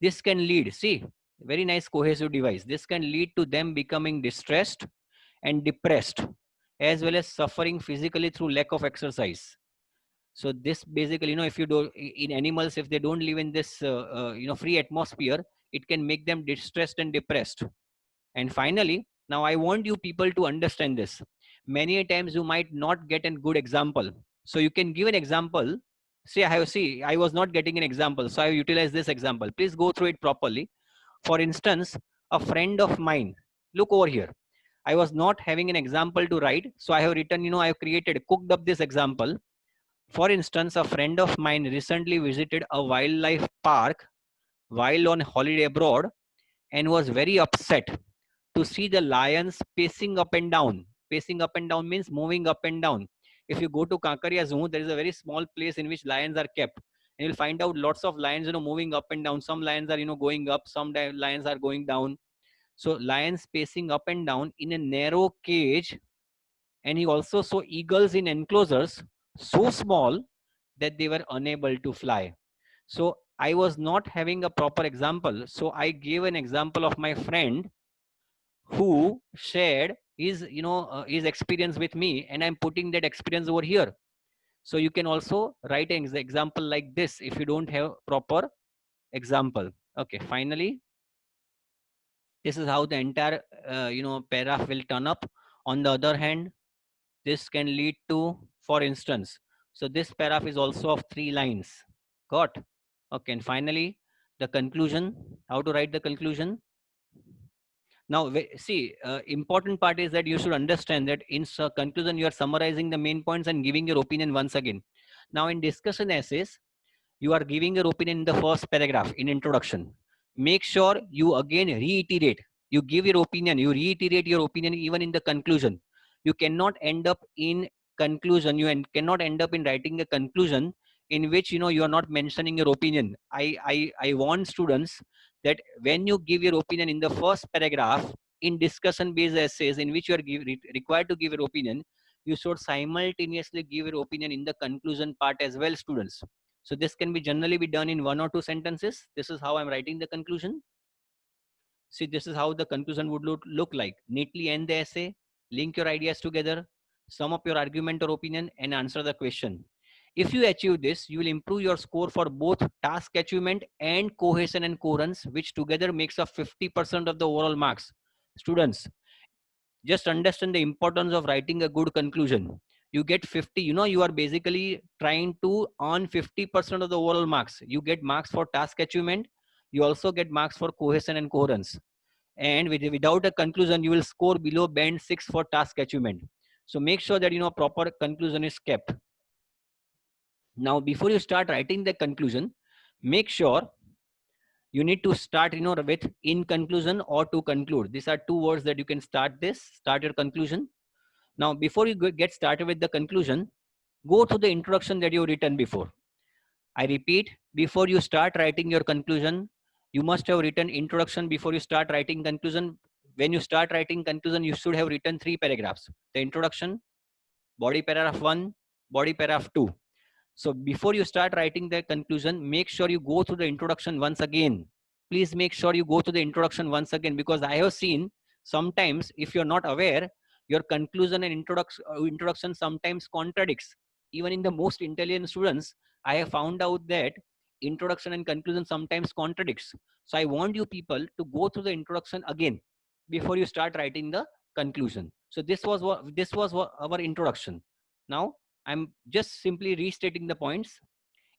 This can lead, see, very nice cohesive device. This can lead to them becoming distressed and depressed, as well as suffering physically through lack of exercise. So this basically, if you do in animals, if they don't live in this, free atmosphere, it can make them distressed and depressed. And finally, now I want you people to understand this. Many times you might not get a good example. So you can give an example. I was not getting an example. So I utilize this example. Please go through it properly. For instance, a friend of mine, look over here. I was not having an example to write. So I have written, I have cooked up this example. For instance, a friend of mine recently visited a wildlife park while on holiday abroad and was very upset to see the lions pacing up and down. Pacing up and down means moving up and down. If you go to Kankaria Zoo, there is a very small place in which lions are kept. And you'll find out lots of lions, moving up and down. Some lions are, going up. Some lions are going down. So lions pacing up and down in a narrow cage. And he also saw eagles in enclosures so small that they were unable to fly. So I was not having a proper example. So I gave an example of my friend who shared his experience with me, and I'm putting that experience over here. So you can also write an example like this if you don't have proper example. Okay, finally, this is how the entire paragraph will turn up. On the other hand, this can lead to, for instance, so this paragraph is also of 3 lines. Got? Okay, and finally, the conclusion. How to write the conclusion? Now, see, important part is that you should understand that in conclusion, you are summarizing the main points and giving your opinion once again. Now, in discussion essays, you are giving your opinion in the first paragraph in introduction. Make sure you again reiterate. You give your opinion, you reiterate your opinion even in the conclusion. You cannot end up in conclusion. Cannot end up in writing a conclusion in which you are not mentioning your opinion. I want students that when you give your opinion in the first paragraph in discussion based essays in which you are required to give your opinion, you should simultaneously give your opinion in the conclusion part as well, students. So this can be generally be done in 1 or 2 sentences. This is how I'm writing the conclusion. See, this is how the conclusion would look like. Neatly end the essay, link your ideas together, sum up your argument or opinion, and answer the question. If you achieve this, you will improve your score for both task achievement and cohesion and coherence, which together makes up 50% of the overall marks. Students, just understand the importance of writing a good conclusion. You get 50, you are basically trying to earn 50% of the overall marks. You get marks for task achievement. You also get marks for cohesion and coherence. And without a conclusion, you will score below band 6 for task achievement. So make sure that, proper conclusion is kept. Now, before you start writing the conclusion, make sure you need to start, with in conclusion or to conclude. These are two words that you can start your conclusion. Now, before you get started with the conclusion, go to the introduction that you've written before. I repeat, before you start writing your conclusion, you must have written introduction before you start writing conclusion. When you start writing conclusion, you should have written 3 paragraphs. The introduction, body paragraph 1, body paragraph 2. So before you start writing the conclusion, make sure you go through the introduction once again. Please make sure you go to the introduction once again, because I have seen sometimes, if you're not aware, your conclusion and introduction sometimes contradicts. Even in the most intelligent students, I have found out that introduction and conclusion sometimes contradicts. So I want you people to go through the introduction again before you start writing the conclusion. So this was our introduction. Now I'm just simply restating the points.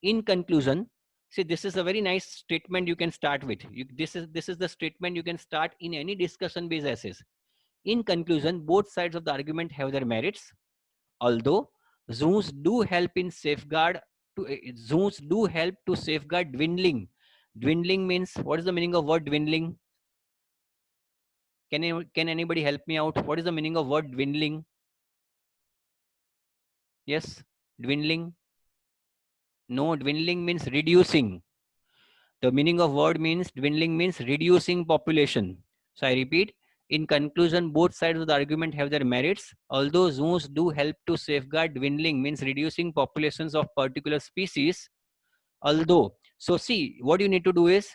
In conclusion, see, this is a very nice statement you can start with. This is the statement you can start in any discussion based essays. In conclusion, both sides of the argument have their merits. Although zoos do help in safeguard zoos do help to safeguard dwindling. Dwindling means, what is the meaning of word dwindling? Can anybody help me out? What is the meaning of word dwindling? Yes, dwindling. No, dwindling means reducing. The meaning of word means dwindling means reducing population. So I repeat, in conclusion, both sides of the argument have their merits. Although zoos do help to safeguard, dwindling means reducing populations of particular species. Although, so see, what you need to do is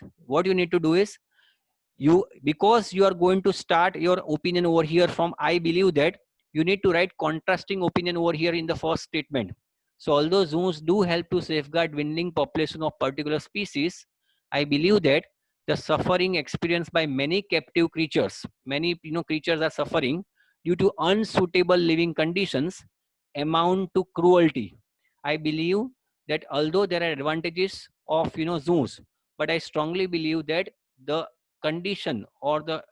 you, because you are going to start your opinion over here from I believe that, you need to write contrasting opinion over here in the first statement. So although zoos do help to safeguard dwindling population of particular species, I believe that the suffering experienced by many captive creatures, many creatures are suffering due to unsuitable living conditions, amount to cruelty. I believe that although there are advantages of zoos, but I strongly believe that the condition, or the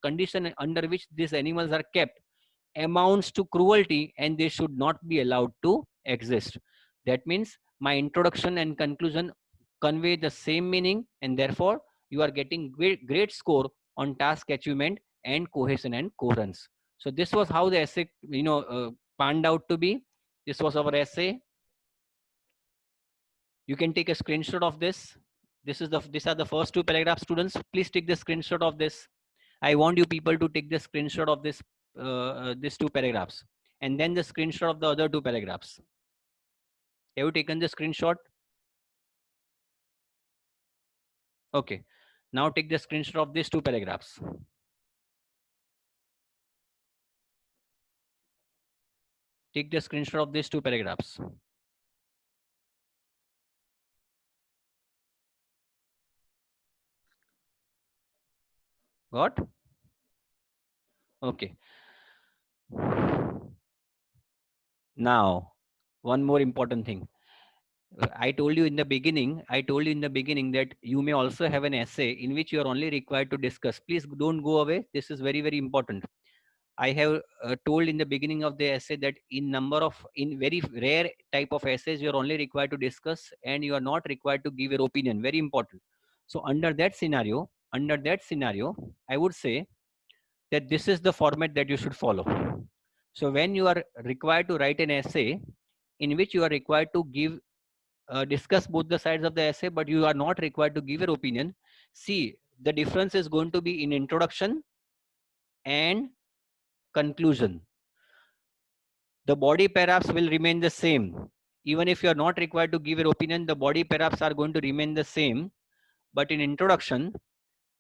condition under which these animals are kept, amounts to cruelty, and they should not be allowed to exist. That means my introduction and conclusion convey the same meaning, and therefore you are getting great score on task achievement and cohesion and coherence. So this was how the essay panned out to be. This was our essay. You can take a screenshot of this. These are the first two paragraphs. Students, please take the screenshot of this. I want you people to take the screenshot of these two paragraphs, and then the screenshot of the other two paragraphs. Have you taken the screenshot? Okay. Now take the screenshot of these two paragraphs. Take the screenshot of these two paragraphs. Got? Okay. Now, one more important thing. I told you in the beginning that you may also have an essay in which you are only required to discuss. Please don't go away. This is very, very important. I have told in the beginning of the essay that in very rare type of essays, you are only required to discuss and you are not required to give your opinion. Very important. So under that scenario, I would say that this is the format that you should follow. So when you are required to write an essay in which you are required to discuss both the sides of the essay, but you are not required to give your opinion. See, the difference is going to be in introduction and conclusion. The body paragraphs will remain the same. Even if you are not required to give your opinion, the body paragraphs are going to remain the same. But in introduction,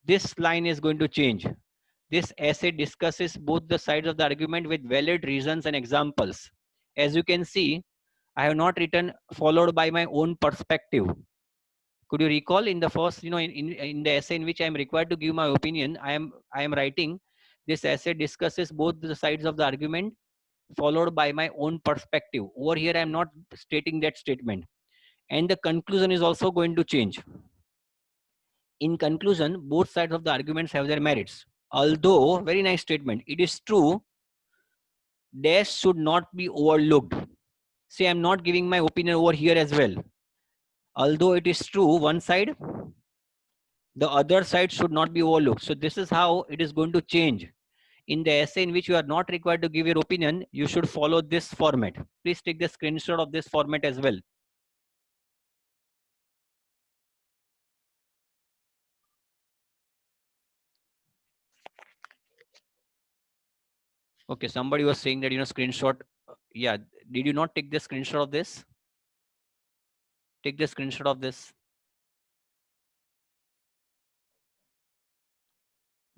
this line is going to change. This essay discusses both the sides of the argument with valid reasons and examples. As you can see, I have not written followed by my own perspective. Could you recall in the first, in the essay in which I am required to give my opinion, I am writing this essay discusses both the sides of the argument followed by my own perspective. Over here, I am not stating that statement. And the conclusion is also going to change. In conclusion, both sides of the arguments have their merits. Although, very nice statement, it is true, dash should not be overlooked. See, I'm not giving my opinion over here as well. Although it is true, one side, the other side should not be overlooked. So this is how it is going to change. In the essay in which you are not required to give your opinion, you should follow this format. Please take the screenshot of this format as well. Okay, somebody was saying that, screenshot. Yeah, did you not take the screenshot of this? Take the screenshot of this.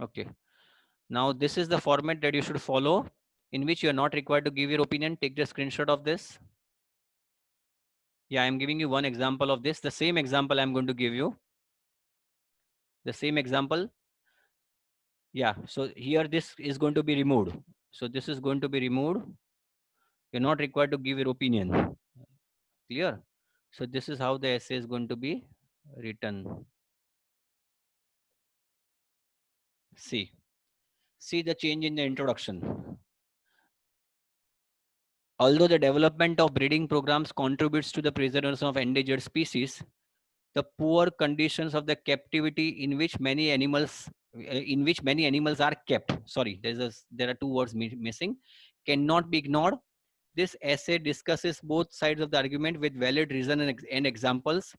Okay. Now this is the format that you should follow, in which you are not required to give your opinion. Take the screenshot of this. Yeah, I'm giving you one example of this. The same example I'm going to give you. The same example. Yeah, so here this is going to be removed. So this is going to be removed. You're not required to give your opinion. Clear? So this is how the essay is going to be written. See the change in the introduction. Although the development of breeding programs contributes to the preservation of endangered species, the poor conditions of the captivity in which many animals in which many animals are kept. Sorry, there are two words missing. Cannot be ignored. This essay discusses both sides of the argument with valid reason and examples.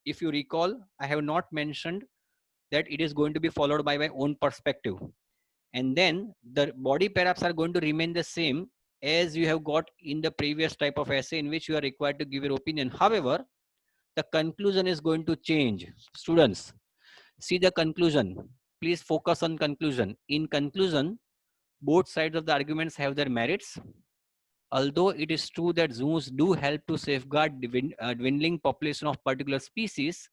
If you recall, I have not mentioned that it is going to be followed by my own perspective. And then the body perhaps are going to remain the same as you have got in the previous type of essay in which you are required to give your opinion. However, the conclusion is going to change. Students, see the conclusion. Please focus on conclusion. In conclusion, both sides of the arguments have their merits. Although it is true that zoos do help to safeguard dwindling population of particular species,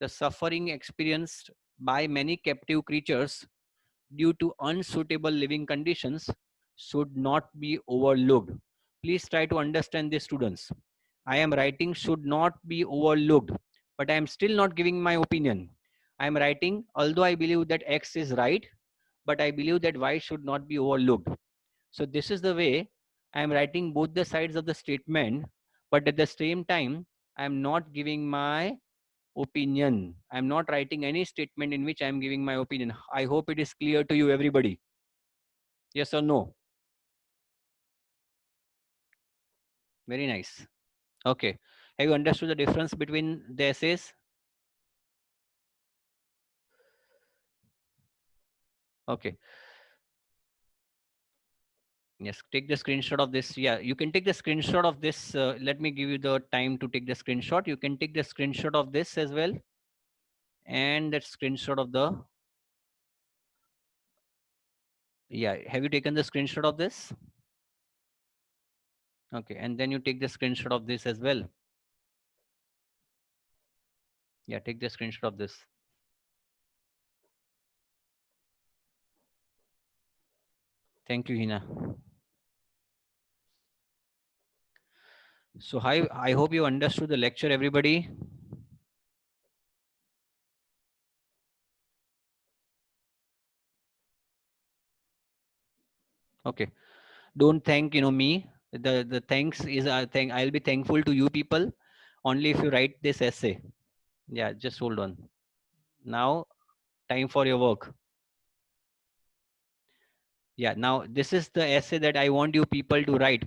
the suffering experienced by many captive creatures due to unsuitable living conditions should not be overlooked. Please try to understand this, students. I am writing should not be overlooked, but I am still not giving my opinion. I am writing, although I believe that X is right, but I believe that Y should not be overlooked. So this is the way I am writing both the sides of the statement, but at the same time, I am not giving my opinion. I am not writing any statement in which I am giving my opinion. I hope it is clear to you, everybody. Yes or no? Very nice. Okay. Have you understood the difference between the essays? Okay. Yes, take the screenshot of this. Yeah, you can take the screenshot of this. Let me give you the time to take the screenshot. You can take the screenshot of this as well. And that screenshot of the, yeah, have you taken the screenshot of this? Okay, and then you take the screenshot of this as well. Yeah, take the screenshot of this. Thank you, Hina. So I hope you understood the lecture, everybody. Okay. Don't thank me. The thanks is I'll be thankful to you people only if you write this essay. Yeah, just hold on. Now time for your work. Yeah, now this is the essay that I want you people to write.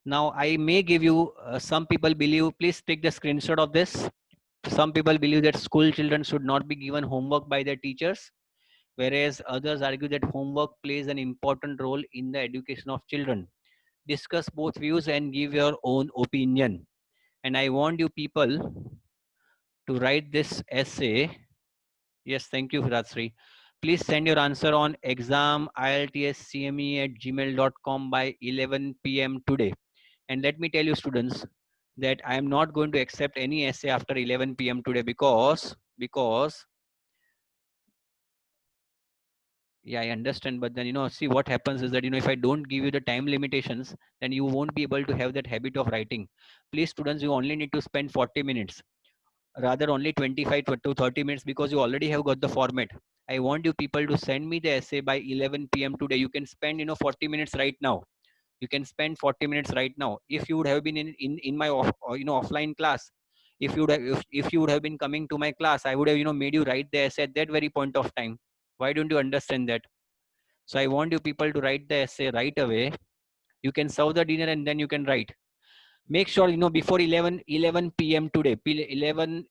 Now I may give you some people believe, please take the screenshot of this. Some people believe that school children should not be given homework by their teachers, whereas others argue that homework plays an important role in the education of children. Discuss both views and give your own opinion. And I want you people to write this essay. Yes, thank you, Ratsri. Please send your answer on exam.iltscme@gmail.com by 11 p.m. today. And let me tell you, students, that I am not going to accept any essay after 11 p.m. today because yeah, I understand. But then, see what happens is that, if I don't give you the time limitations, then you won't be able to have that habit of writing. Please, students, you only need to spend 40 minutes, rather only 25 to 30 minutes because you already have got the format. I want you people to send me the essay by 11 p.m. today. You can spend, 40 minutes right now. You can spend 40 minutes right now. If you would have been in my offline class, if you would have if you would have been coming to my class, I would have made you write the essay at that very point of time. Why don't you understand that? So I want you people to write the essay right away. You can serve the dinner and then you can write. Make sure before 11 p.m. today, 11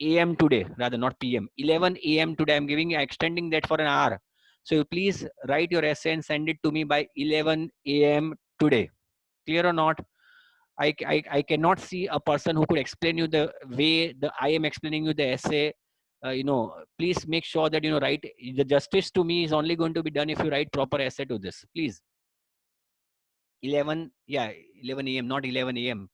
a.m. today, rather not p.m. 11 a.m. today. I'm giving you extending that for an hour. So you please write your essay and send it to me by 11 a.m. today. Clear or not? I cannot see a person who could explain you the way I am explaining you the essay. Please make sure that write. The justice to me is only going to be done if you write proper essay to this. Please. 11, yeah, 11 a.m. not 11 a.m.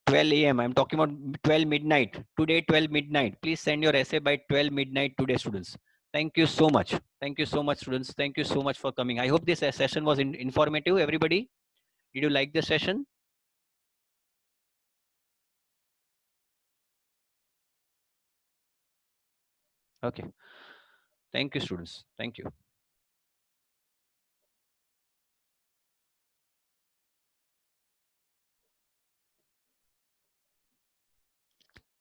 12 a.m. I'm talking about 12 midnight. Today, 12 midnight. Please send your essay by 12 midnight today, students. Thank you so much. Thank you so much, students. Thank you so much for coming. I hope this session was informative, everybody. Did you like the session? Okay. Thank you, students. Thank you.